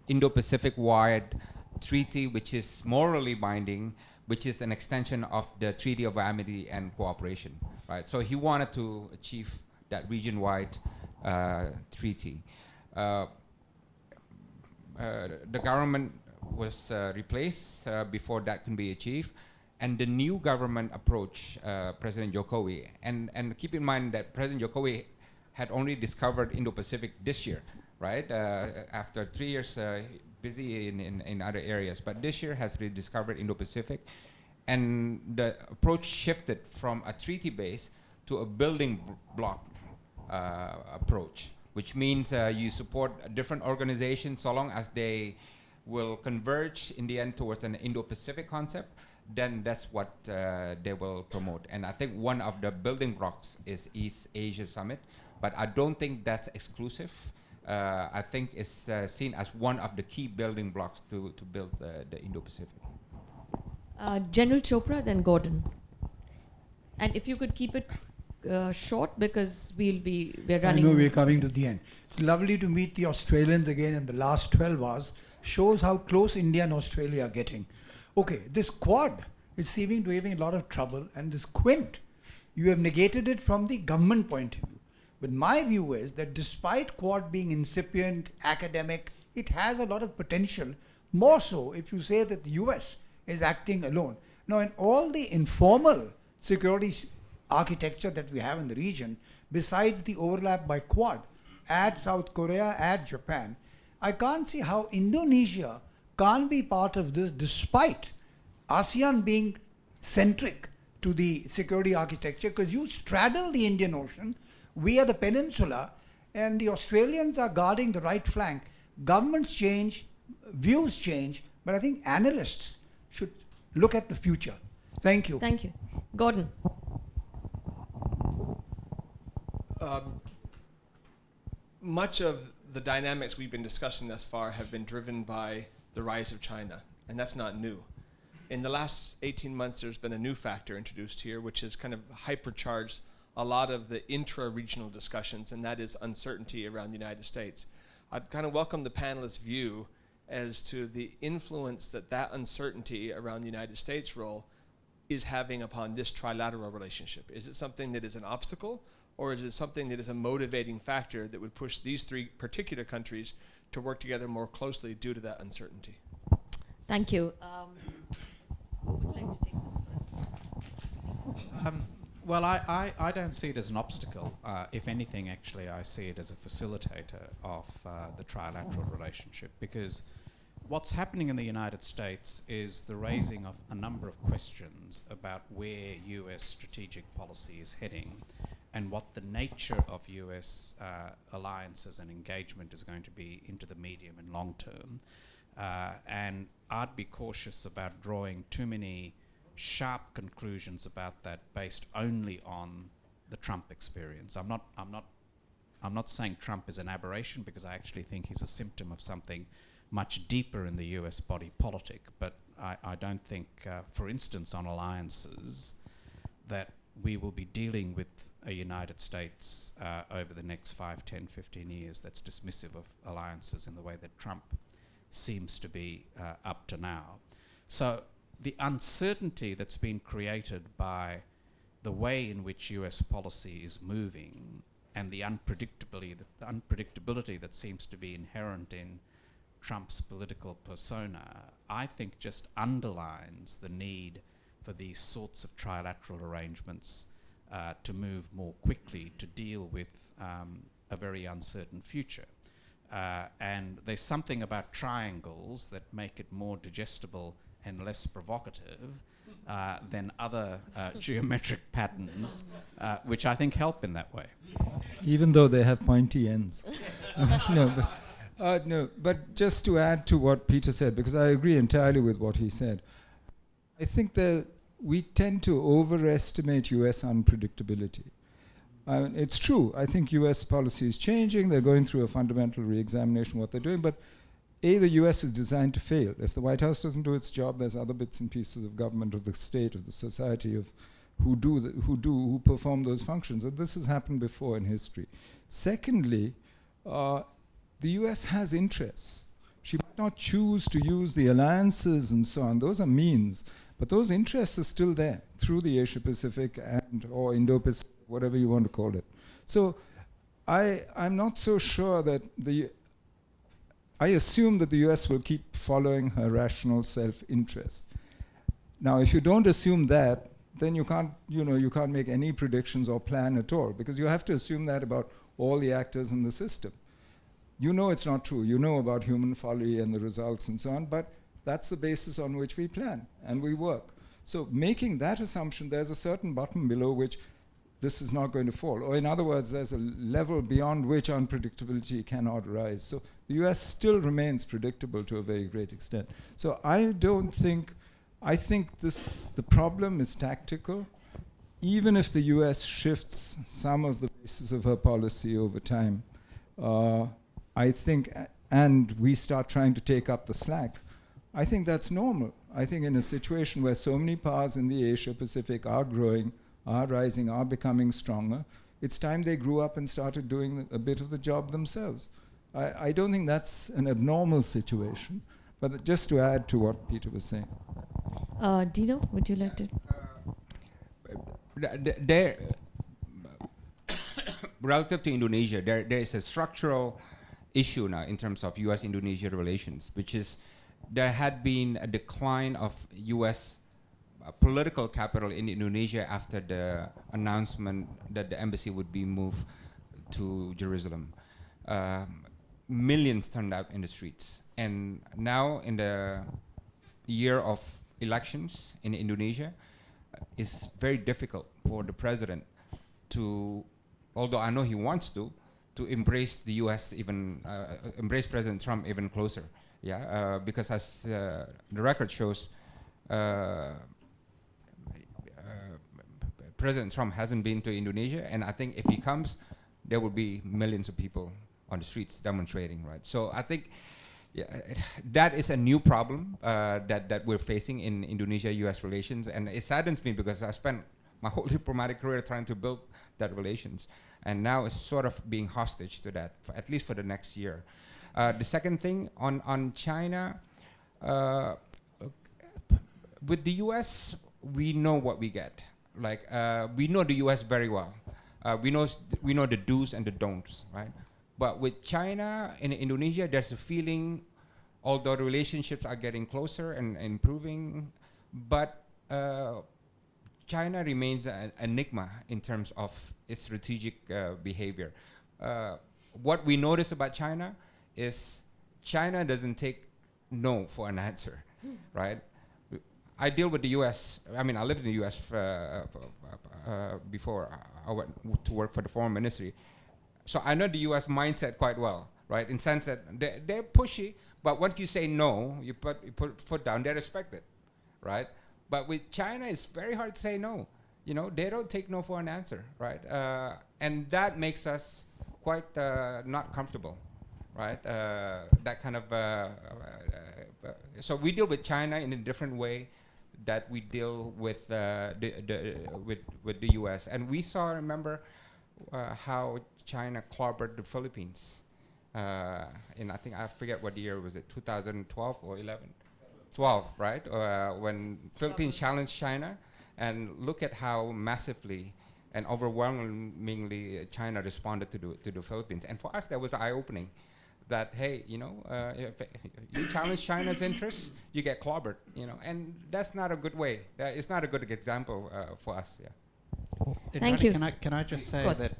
Indo-Pacific-wide treaty which is morally binding, which is an extension of the Treaty of Amity and Cooperation, right? So he wanted to achieve that region-wide treaty. The government was replaced before that can be achieved, and the new government approach President Jokowi, and keep in mind that President Jokowi had only discovered Indo-Pacific this year, right? After 3 years busy in other areas, but this year has rediscovered Indo-Pacific, and the approach shifted from a treaty base to a building block approach, which means you support different organizations so long as they will converge in the end towards an Indo-Pacific concept, then that's what they will promote. And I think one of the building blocks is East Asia Summit, but I don't think that's exclusive. I think it's seen as one of the key building blocks to build the Indo-Pacific. General Chopra, then Gordon. And if you could keep it short, because we're running. I know we're coming to the end. It's lovely to meet the Australians again in the last 12 hours. Shows how close India and Australia are getting. Okay, this Quad is seeming to be having a lot of trouble, and this Quint, you have negated it from the government point of view. But my view is that despite Quad being incipient, academic, it has a lot of potential, more so if you say that the US is acting alone. Now, in all the informal security architecture that we have in the region, besides the overlap by Quad, add South Korea, add Japan, I can't see how Indonesia can't be part of this despite ASEAN being centric to the security architecture, because you straddle the Indian Ocean, we are the peninsula, and the Australians are guarding the right flank. Governments change, views change, but I think analysts should look at the future. Thank you. Thank you. Gordon. Much of the dynamics we've been discussing thus far have been driven by the rise of China, and that's not new. In the last 18 months, there's been a new factor introduced here, which has kind of hypercharged a lot of the intra-regional discussions, and that is uncertainty around the United States. I'd kind of welcome the panelists' view as to the influence that that uncertainty around the United States' role is having upon this trilateral relationship. Is it something that is an obstacle, or is it something that is a motivating factor that would push these three particular countries to work together more closely due to that uncertainty? Thank you. Who would like to take this first? Well, I don't see it as an obstacle. If anything, actually, I see it as a facilitator of the trilateral relationship, because what's happening in the United States is the raising of a number of questions about where US strategic policy is heading and what the nature of US alliances and engagement is going to be into the medium and long term. And I'd be cautious about drawing too many sharp conclusions about that based only on the Trump experience. I'm not saying Trump is an aberration, because I actually think he's a symptom of something much deeper in the US body politic. But I don't think, for instance, on alliances, that we will be dealing with a United States over the next 5, 10, 15 years that's dismissive of alliances in the way that Trump seems to be up to now. So the uncertainty that's been created by the way in which US policy is moving and the unpredictability that seems to be inherent in Trump's political persona, I think just underlines the need for these sorts of trilateral arrangements to move more quickly to deal with a very uncertain future. And there's something about triangles that make it more digestible and less provocative than other geometric patterns, which I think help in that way. Even though they have pointy ends. No, but just to add to what Peter said, because I agree entirely with what he said, I think that we tend to overestimate US unpredictability. It's true. I think US policy is changing. They're going through a fundamental re-examination of what they're doing. But the US is designed to fail. If the White House doesn't do its job, there's other bits and pieces of government, of the state, of the society, of who perform those functions. And this has happened before in history. Secondly, the US has interests. She might not choose to use the alliances and so on. Those are means. But those interests are still there through the Asia-Pacific or Indo-Pacific, whatever you want to call it. So I'm not so sure that I assume that the US will keep following her rational self-interest. Now, if you don't assume that, then you can't make any predictions or plan at all, because you have to assume that about all the actors in the system. You know it's not true. You know about human folly and the results and so on, but that's the basis on which we plan and we work. So making that assumption, there's a certain bottom below which this is not going to fall. Or in other words, there's a level beyond which unpredictability cannot rise. So the US still remains predictable to a very great extent. So I think the problem is tactical. Even if the US shifts some of the basis of her policy over time, I think, and we start trying to take up the slack, I think that's normal. I think in a situation where so many powers in the Asia-Pacific are growing, are rising, are becoming stronger, it's time they grew up and started doing a bit of the job themselves. I don't think that's an abnormal situation. But just to add to what Peter was saying. Dino, would you like to? Relative to Indonesia, there is a structural issue now in terms of US-Indonesia relations, which is there had been a decline of US political capital in Indonesia after the announcement that the embassy would be moved to Jerusalem. Millions turned out in the streets. And now in the year of elections in Indonesia, it's very difficult for the president to, although I know he wants to embrace the US even, embrace President Trump even closer. Yeah, because as the record shows, President Trump hasn't been to Indonesia, and I think if he comes, there will be millions of people on the streets demonstrating, right? So I think that is a new problem that we're facing in Indonesia-US relations, and it saddens me because I spent my whole diplomatic career trying to build that relations, and now it's sort of being hostage to that, at least for the next year. The second thing on China, with the US, we know what we get. Like we know the US very well. We know the do's and the don'ts, right? But with China and Indonesia, there's a feeling, although the relationships are getting closer and improving, but China remains an enigma in terms of its strategic behavior. What we notice about China is China doesn't take no for an answer, right? I deal with the US. I mean, I lived in the US before I went to work for the foreign ministry. So I know the US mindset quite well, right? In the sense that they're pushy, but once you say no, you put foot down, they respect it, right? But with China, it's very hard to say no. You know, they don't take no for an answer, right? And that makes us quite not comfortable, right? That kind of, so we deal with China in a different way that we deal with with the US. And we saw, remember, how China clobbered the Philippines. In I think, I forget what year was it, 2012 or 11? 12, right? When Philippines challenged China, and look at how massively and overwhelmingly China responded to the Philippines. And for us, that was eye-opening. That, hey, you know, if you challenge China's interests, you get clobbered, you know, and that's not a good way. It's not a good example for us. Yeah. Thank you. Can I just say that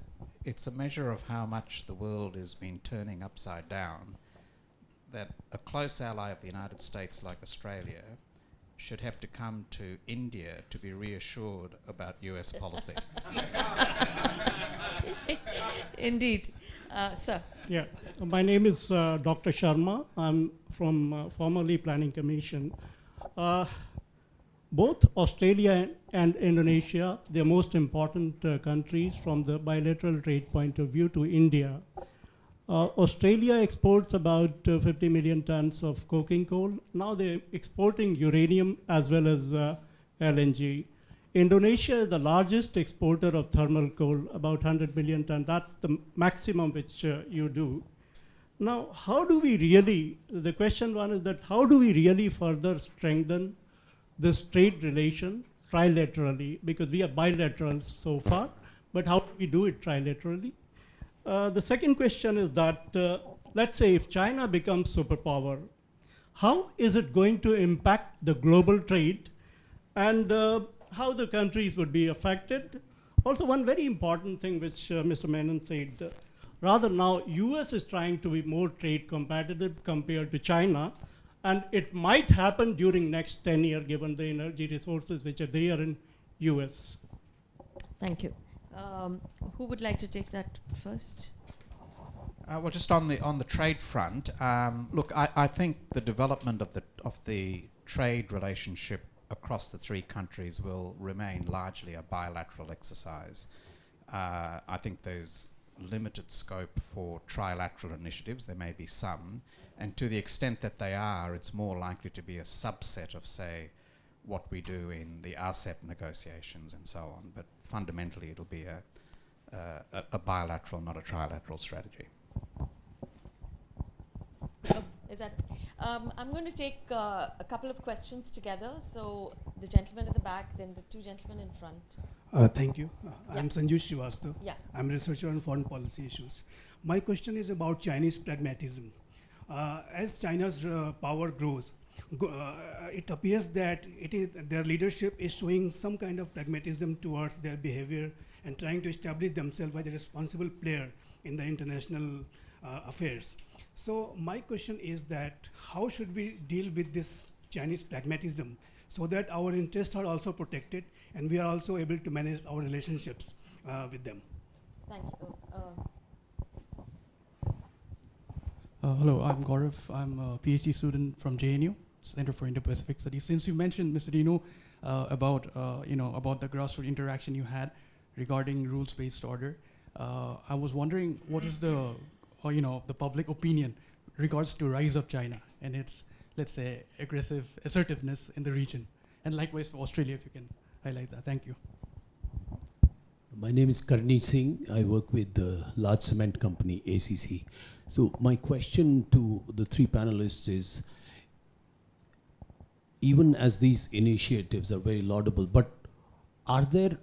it's a measure of how much the world has been turning upside down, that a close ally of the United States like Australia should have to come to India to be reassured about US policy. Indeed. Sir. Yeah, my name is Dr. Sharma. I'm from formerly Planning Commission. both Australia and Indonesia, they're most important countries from the bilateral trade point of view to India. Australia exports about 50 million tons of coking coal. Now they're exporting uranium as well as LNG. Indonesia is the largest exporter of thermal coal, about 100 million tons. That's the maximum which you do. Now, how do we really, the question one is that how do we really further strengthen this trade relation trilaterally? Because we are bilateral so far, but how do we do it trilaterally? The second question is that, let's say if China becomes superpower, how is it going to impact the global trade and how the countries would be affected? Also, one very important thing which Mr. Menon said, rather now US is trying to be more trade competitive compared to China, and it might happen during next 10 years given the energy resources which are there in US. Thank you. Who would like to take that first? Well, just on the trade front, look, I think the development of the trade relationship across the three countries will remain largely a bilateral exercise. I think there's limited scope for trilateral initiatives. There may be some, and to the extent that they are, it's more likely to be a subset of, say, what we do in the RCEP negotiations and so on. But fundamentally, it'll be a bilateral, not a trilateral strategy. Is that? I'm going to take a couple of questions together. So the gentleman at the back, then the two gentlemen in front. Thank you. I'm Sanju Srivastava. Yeah. I'm a researcher on foreign policy issues. My question is about Chinese pragmatism. As China's power grows, it appears that their leadership is showing some kind of pragmatism towards their behavior and trying to establish themselves as a responsible player in the international affairs. So my question is that how should we deal with this Chinese pragmatism so that our interests are also protected and we are also able to manage our relationships with them? Thank you. Hello, I'm Gaurav. I'm a PhD student from JNU, Center for Indo-Pacific Studies. Since you mentioned, Mr. Dino, about the grassroots interaction you had regarding rules-based order, I was wondering what is the public opinion regards to rise of China and its, let's say, aggressive assertiveness in the region, and likewise for Australia, if you can highlight that. Thank you. My name is Karni Singh. I work with the large cement company ACC. So my question to the three panelists is, even as these initiatives are very laudable, but are there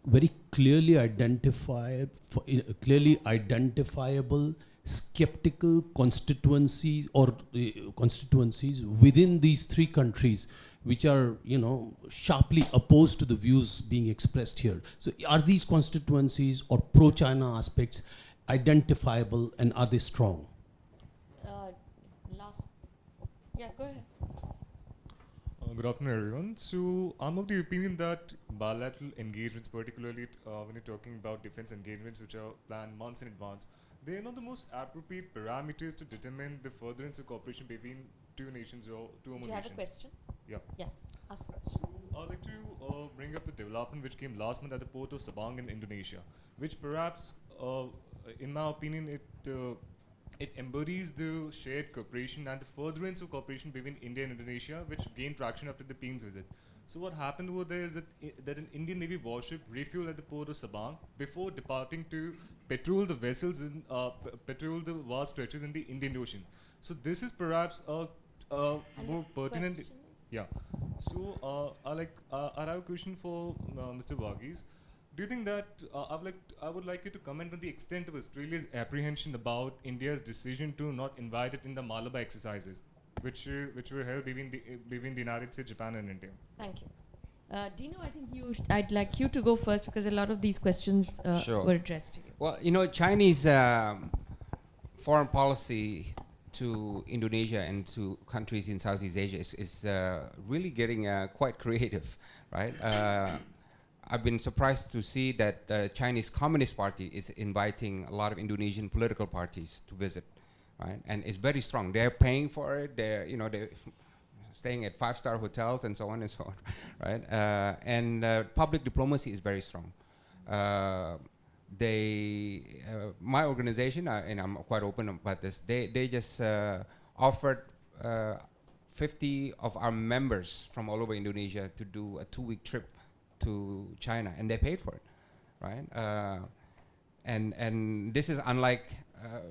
very clearly identifiable skeptical constituencies or constituencies within these three countries which are, sharply opposed to the views being expressed here? So are these constituencies or pro-China aspects identifiable, and are they strong? Yeah, go ahead. Good afternoon, everyone. So I'm of the opinion that bilateral engagements, particularly when you're talking about defense engagements which are planned months in advance, they are not the most appropriate parameters to determine the furtherance of cooperation between two nations or two or more nations. Do you have a question? Yeah. Yeah, ask a question. I'd like to bring up a development which came last month at the port of Sabang in Indonesia, which perhaps, in my opinion, it embodies the shared cooperation and the furtherance of cooperation between India and Indonesia, which gained traction after the PM's visit. So what happened over there is that an Indian Navy warship refueled at the port of Sabang before departing to patrol the vessels in patrol the vast stretches in the Indian Ocean. So this is perhaps a more pertinent. Yeah. So I have a question for Mr. Varghese. Do you think that I would like you to comment on the extent of Australia's apprehension about India's decision to not invite it in the Malabar exercises, which were held between the United States, Japan, and India? Thank you. Dino, I think I'd like you to go first because a lot of these questions were addressed to you. Well, Chinese foreign policy to Indonesia and to countries in Southeast Asia is really getting quite creative, right? I've been surprised to see that the Chinese Communist Party is inviting a lot of Indonesian political parties to visit, right? And it's very strong. They're paying for it. staying at 5-star hotels and so on and so on, right? And public diplomacy is very strong. My organization, and I'm quite open about this, they just offered 50 of our members from all over Indonesia to do a 2-week trip to China, and they paid for it, right? And this is unlike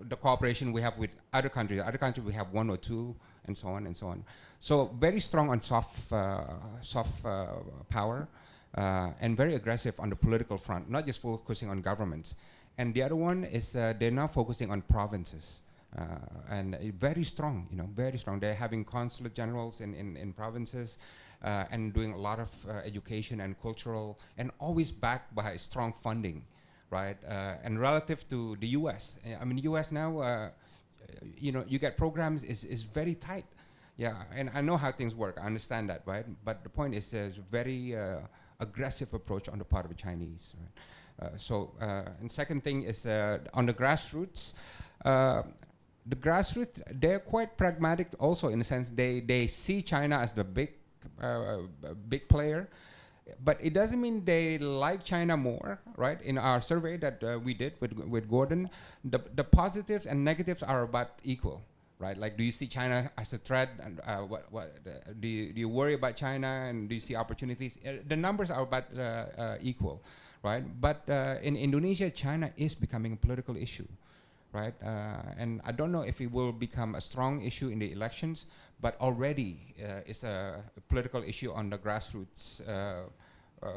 the cooperation we have with other countries. Other countries we have 1 or 2, and so on and so on. So very strong on soft power, and very aggressive on the political front, not just focusing on governments. And the other one is they're now focusing on provinces, and very strong, very strong. They're having consulate generals in provinces, and doing a lot of education and cultural, and always backed by strong funding, right? And relative to the U.S., I mean, U.S. now, you get programs is very tight. Yeah, and I know how things work. I understand that, right? But the point is, there's a very aggressive approach on the part of the Chinese, right? And second thing is on the grassroots. The grassroots, they're quite pragmatic also, in the sense they see China as the big player, but it doesn't mean they like China more, right? In our survey that we did with Gordon, the positives and negatives are about equal, right? Like, do you see China as a threat? And do you worry about China, and do you see opportunities? The numbers are about equal, right? But in Indonesia, China is becoming a political issue, right? And I don't know if it will become a strong issue in the elections, but already it's a political issue on the grassroots.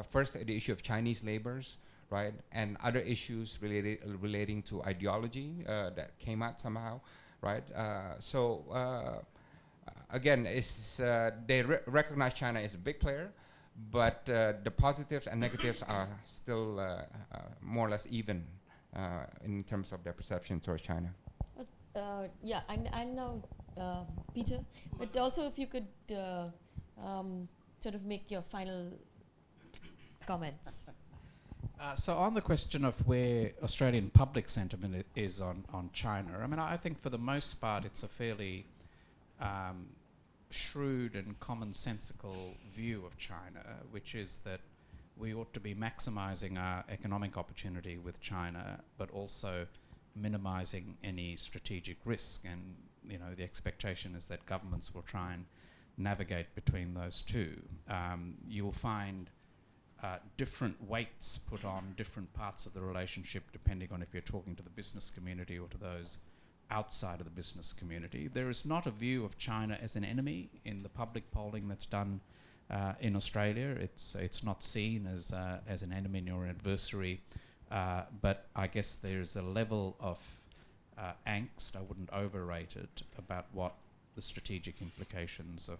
First, the issue of Chinese laborers, right? And other issues relating to ideology that came out somehow, right? Again, it's, they recognize China as a big player, but the positives and negatives are still more or less even in terms of their perception towards China. Yeah, I know, Peter, but also if you could sort of make your final comments. So on the question of where Australian public sentiment is on China, I mean, I think for the most part it's a fairly shrewd and commonsensical view of China, which is that we ought to be maximizing our economic opportunity with China, but also minimizing any strategic risk. And the expectation is that governments will try and navigate between those two. You'll find different weights put on different parts of the relationship, depending on if you're talking to the business community or to those outside of the business community. There is not a view of China as an enemy in the public polling that's done in Australia. It's not seen as an enemy nor an adversary, but I guess there's a level of angst, I wouldn't overrate it, about what the strategic implications of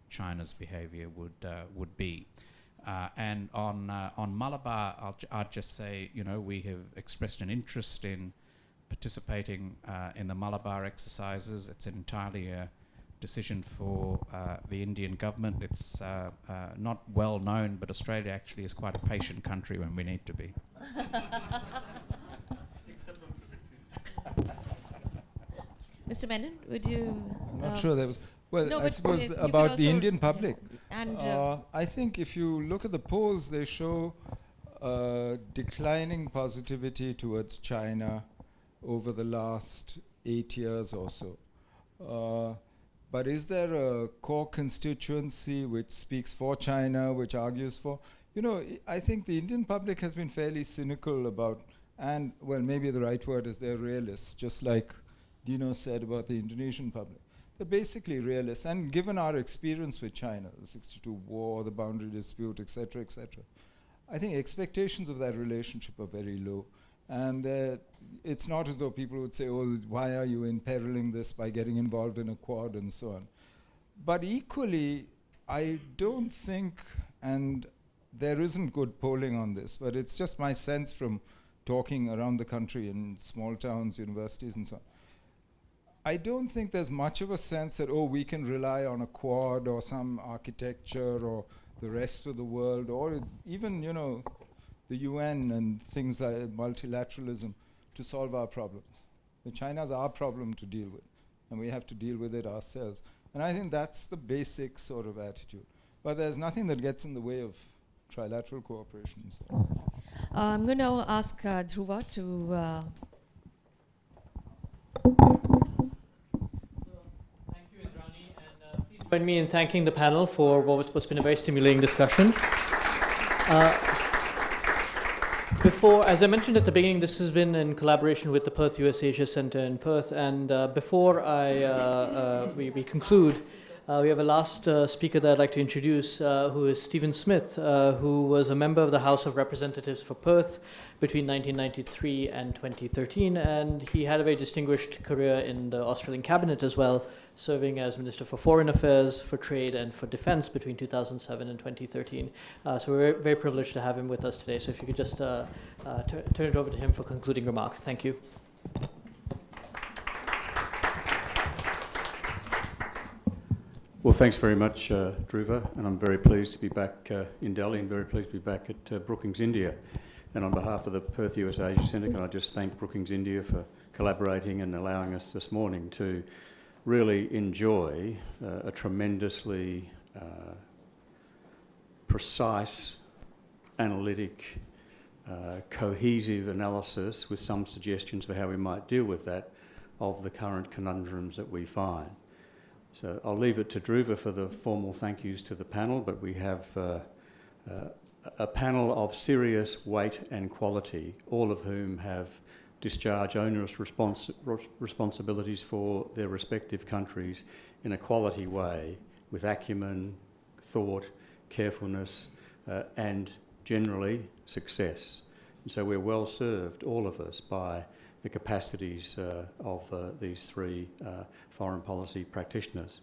China's behaviour would be. And on Malabar, I'd just say, we have expressed an interest in participating in the Malabar exercises. It's entirely a decision for the Indian government. It's not well known, but Australia actually is quite a patient country when we need to be. Mr. Menon, would you? I'm not sure there was. Well, no, I suppose about the Indian public. And I think if you look at the polls, they show declining positivity towards China over the last 8 years or so. But is there a core constituency which speaks for China, which argues for? I think the Indian public has been fairly cynical about, and well, maybe the right word is they're realists, just like Dino said about the Indonesian public. They're basically realists, and given our experience with China, the 62 war, the boundary dispute, etc., I think expectations of that relationship are very low. And it's not as though people would say, oh, why are you imperiling this by getting involved in a Quad and so on. But equally, I don't think, and there isn't good polling on this, but it's just my sense from talking around the country in small towns, universities and so on. I don't think there's much of a sense that, we can rely on a Quad or some architecture or the rest of the world, or even, the UN and things like multilateralism to solve our problems. China's our problem to deal with, and we have to deal with it ourselves. And I think that's the basic sort of attitude. But there's nothing that gets in the way of trilateral cooperation. So. I'm going to ask Dhruva to... Thank you, Indrani, and please join me in thanking the panel for what's been a very stimulating discussion. Before, as I mentioned at the beginning, this has been in collaboration with the Perth USAsia Centre in Perth, and before we conclude, we have a last speaker that I'd like to introduce, who is Stephen Smith, who was a member of the House of Representatives for Perth between 1993 and 2013, and he had a very distinguished career in the Australian Cabinet as well, serving as Minister for Foreign Affairs, for Trade and for Defence between 2007 and 2013. So we're very privileged to have him with us today. So if you could just turn it over to him for concluding remarks. Thank you. Well, thanks very much, Dhruva, and I'm very pleased to be back in Delhi and very pleased to be back at Brookings India. And on behalf of the Perth USAsia Centre, can I just thank Brookings India for collaborating and allowing us this morning to really enjoy a tremendously precise, analytic, cohesive analysis with some suggestions for how we might deal with that of the current conundrums that we find. So I'll leave it to Dhruva for the formal thank yous to the panel, but we have a panel of serious weight and quality, all of whom have discharged onerous responsibilities for their respective countries in a quality way, with acumen, thought, carefulness, and generally success. And so we're well served, all of us, by the capacities of these three foreign policy practitioners.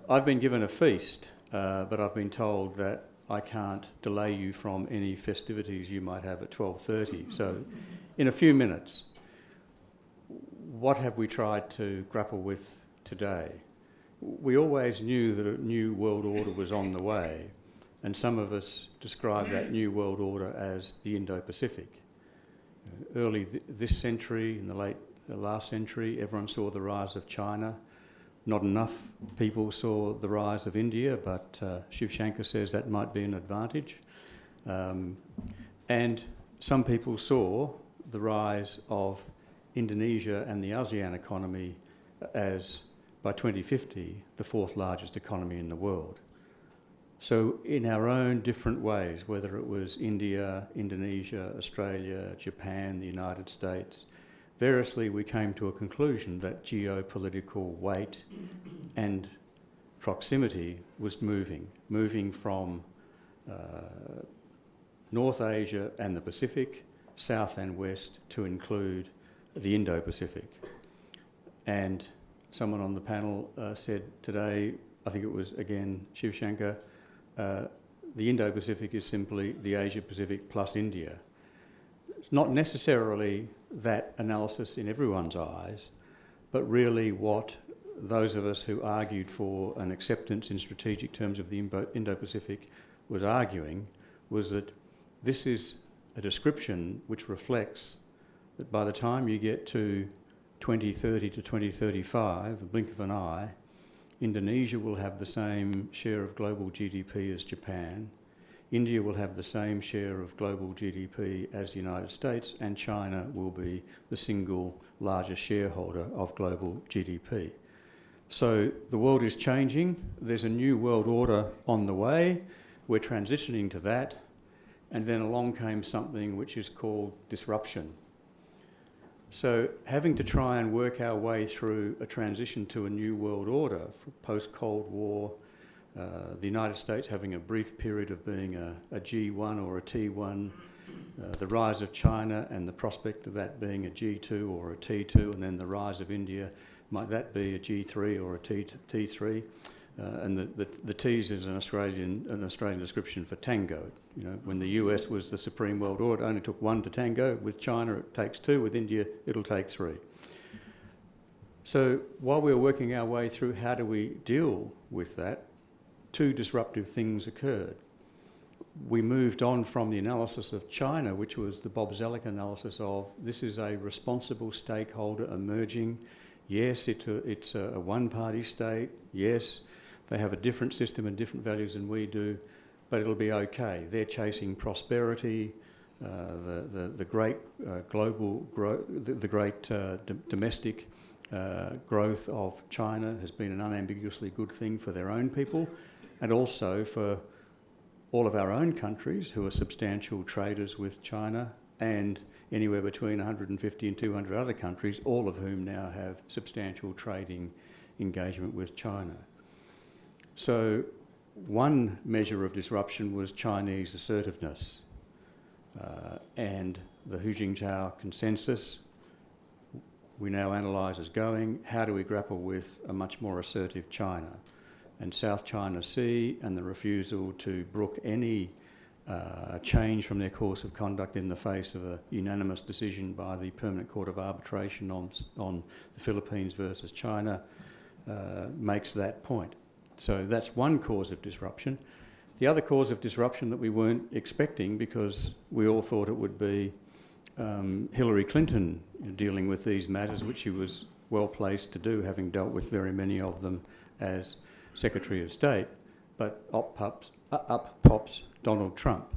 I've been given a feast, but I've been told that I can't delay you from any festivities you might have at 12:30. So in a few minutes, what have we tried to grapple with today? We always knew that a new world order was on the way, and some of us describe that new world order as the Indo-Pacific. Early this century, in the last century, everyone saw the rise of China. Not enough people saw the rise of India, but Shivshankar says that might be an advantage. And some people saw the rise of Indonesia and the ASEAN economy as, by 2050, the fourth largest economy in the world. So in our own different ways, whether it was India, Indonesia, Australia, Japan, the United States, variously we came to a conclusion that geopolitical weight and proximity was moving from North Asia and the Pacific, South and West, to include the Indo-Pacific. And someone on the panel said today, I think it was again Shivshankar, the Indo-Pacific is simply the Asia-Pacific plus India. It's not necessarily that analysis in everyone's eyes, but really what those of us who argued for an acceptance in strategic terms of the Indo-Pacific was arguing was that this is a description which reflects that by the time you get to 2030 to 2035, a blink of an eye, Indonesia will have the same share of global GDP as Japan, India will have the same share of global GDP as the United States, and China will be the single largest shareholder of global GDP. So the world is changing, there's a new world order on the way, we're transitioning to that, and then along came something which is called disruption. So having to try and work our way through a transition to a new world order post-Cold War, the United States having a brief period of being a G1 or a T1, the rise of China and the prospect of that being a G2 or a T2, and then the rise of India, might that be a G3 or a T3? And the T's is an Australian description for tango. You know, when the US was the supreme world order, it only took one to tango. With China, it takes two. With India, it'll take three. So while we were working our way through how do we deal with that, two disruptive things occurred. We moved on from the analysis of China, which was the Bob Zellick analysis of this is a responsible stakeholder emerging Yes, it's a one-party state. Yes, they have a different system and different values than we do, but it'll be okay. They're chasing prosperity, the great global growth, the great domestic growth of China has been an unambiguously good thing for their own people, and also for all of our own countries who are substantial traders with China, and anywhere between 150 and 200 other countries, all of whom now have substantial trading engagement with China. So one measure of disruption was Chinese assertiveness, and the Hu Jintao consensus we now analyse as going, how do we grapple with a much more assertive China? And South China Sea and the refusal to brook any change from their course of conduct in the face of a unanimous decision by the Permanent Court of Arbitration on the Philippines versus China makes that point. So that's one cause of disruption. The other cause of disruption that we weren't expecting, because we all thought it would be Hillary Clinton dealing with these matters, which she was well placed to do, having dealt with very many of them as Secretary of State, but up pops Donald Trump.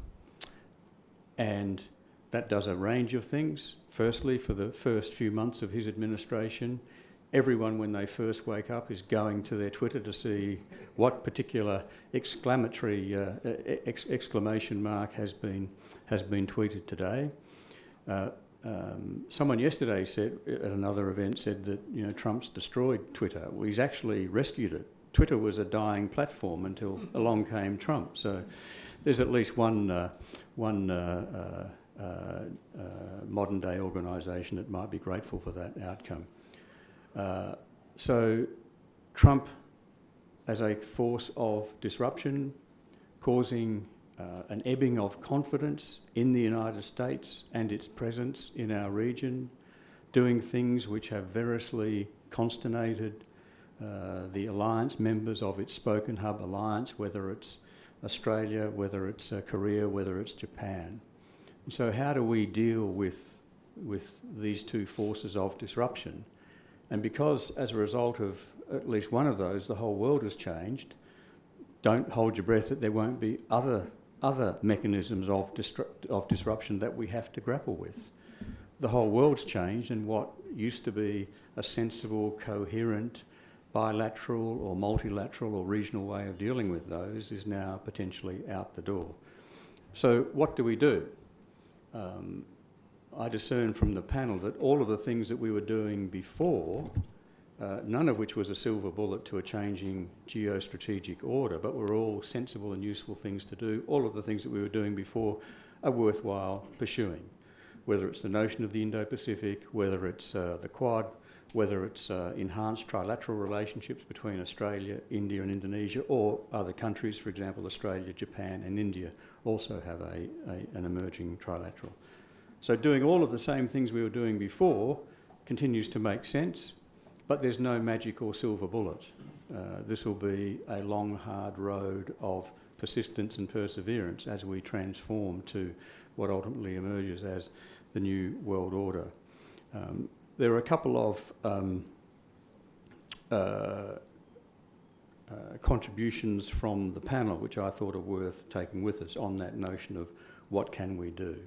And that does a range of things. Firstly, for the first few months of his administration, everyone, when they first wake up, is going to their Twitter to see what particular exclamatory exclamation mark has been tweeted today. Someone yesterday said at another event said that Trump's destroyed Twitter. Well, he's actually rescued it. Twitter was a dying platform until along came Trump. So there's at least one modern day organisation that might be grateful for that outcome. So Trump, as a force of disruption, causing an ebbing of confidence in the United States and its presence in our region, doing things which have variously consternated the alliance members of its Spoken Hub alliance, whether it's Australia, whether it's Korea, whether it's Japan. And so how do we deal with these two forces of disruption? And because as a result of at least one of those, the whole world has changed, don't hold your breath that there won't be other mechanisms of disruption that we have to grapple with. The whole world's changed, and what used to be a sensible, coherent, bilateral or multilateral or regional way of dealing with those is now potentially out the door. So what do we do? I discern from the panel that all of the things that we were doing before, none of which was a silver bullet to a changing geostrategic order, but were all sensible and useful things to do. All of the things that we were doing before are worthwhile pursuing, whether it's the notion of the Indo-Pacific, whether it's the Quad, whether it's enhanced trilateral relationships between Australia, India and Indonesia, or other countries, for example, Australia, Japan and India also have an emerging trilateral. So doing all of the same things we were doing before continues to make sense, but there's no magic or silver bullet. This will be a long, hard road of persistence and perseverance as we transform to what ultimately emerges as the new world order. There are a couple of contributions from the panel which I thought are worth taking with us on that notion of what can we do.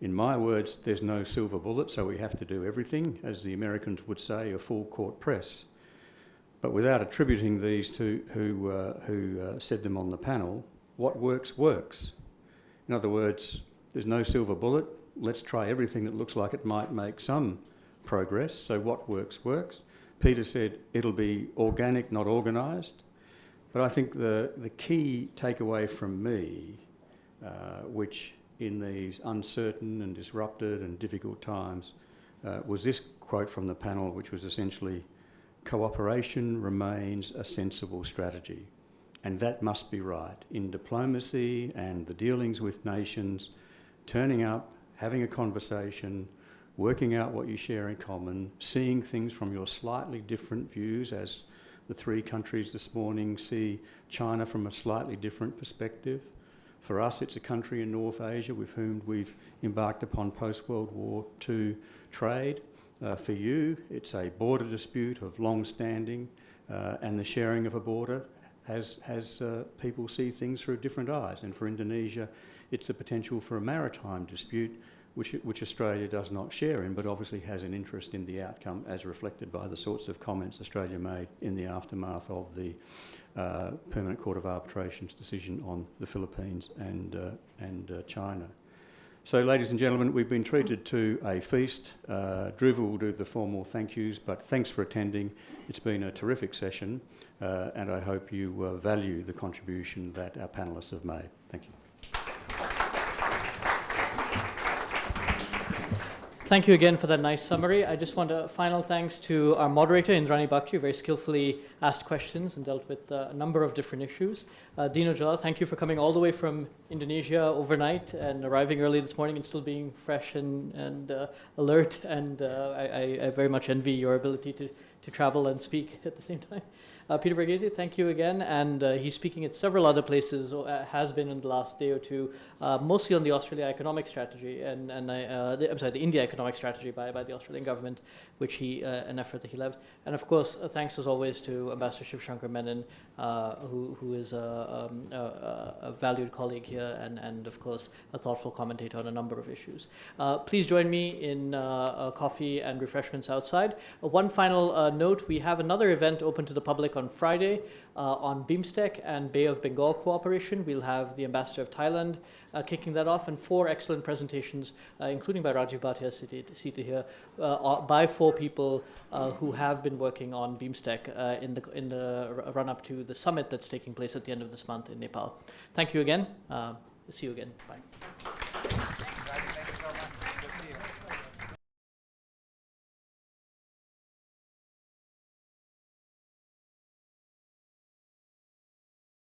In my words, there's no silver bullet, so we have to do everything, as the Americans would say, a full court press. But without attributing these to who said them on the panel, what works, works. In other words, there's no silver bullet. Let's try everything that looks like it might make some progress. So what works, works. Peter said it'll be organic, not organised. But I think the key takeaway from me, which in these uncertain and disrupted and difficult times, was this quote from the panel, which was essentially, cooperation remains a sensible strategy. And that must be right. In diplomacy and the dealings with nations, turning up, having a conversation, working out what you share in common, seeing things from your slightly different views, as the three countries this morning see China from a slightly different perspective. For us, it's a country in North Asia with whom we've embarked upon post-World War II trade. for you. It's a border dispute of long standing, and the sharing of a border has people see things through different eyes. And for Indonesia, it's the potential for a maritime dispute, which Australia does not share in, but obviously has an interest in the outcome, as reflected by the sorts of comments Australia made in the aftermath of the Permanent Court of Arbitration's decision on the Philippines and China. So, ladies and gentlemen, we've been treated to a feast. Dhruva will do the formal thank yous, but thanks for attending. It's been a terrific session, and I hope you value the contribution that our panellists have made. Thank you. Thank you again for that nice summary. I just want a final thanks to our moderator, Indrani Bagchi, who very skillfully asked questions and dealt with a number of different issues. Dino, Djalal, thank you for coming all the way from Indonesia overnight and arriving early this morning and still being fresh and alert. And I very much envy your ability to travel and speak at the same time. Peter Varghese, thank you again. And he's speaking at several other places, has been in the last day or two, mostly on the Australia economic strategy, the India economic strategy by the Australian government, which an effort that he led. And of course, thanks as always to Ambassador Shivshankar Menon, who is a valued colleague here and of course a thoughtful commentator on a number of issues. Please join me in coffee and refreshments outside. One final note, we have another event open to the public on Friday on BIMSTEC and Bay of Bengal cooperation. We'll have the Ambassador of Thailand kicking that off, and 4 excellent presentations, including by Rajiv Bhatia seated here, by 4 people who have been working on BIMSTEC in the run-up to the summit that's taking place at the end of this month in Nepal. Thank you again. See you again. Bye.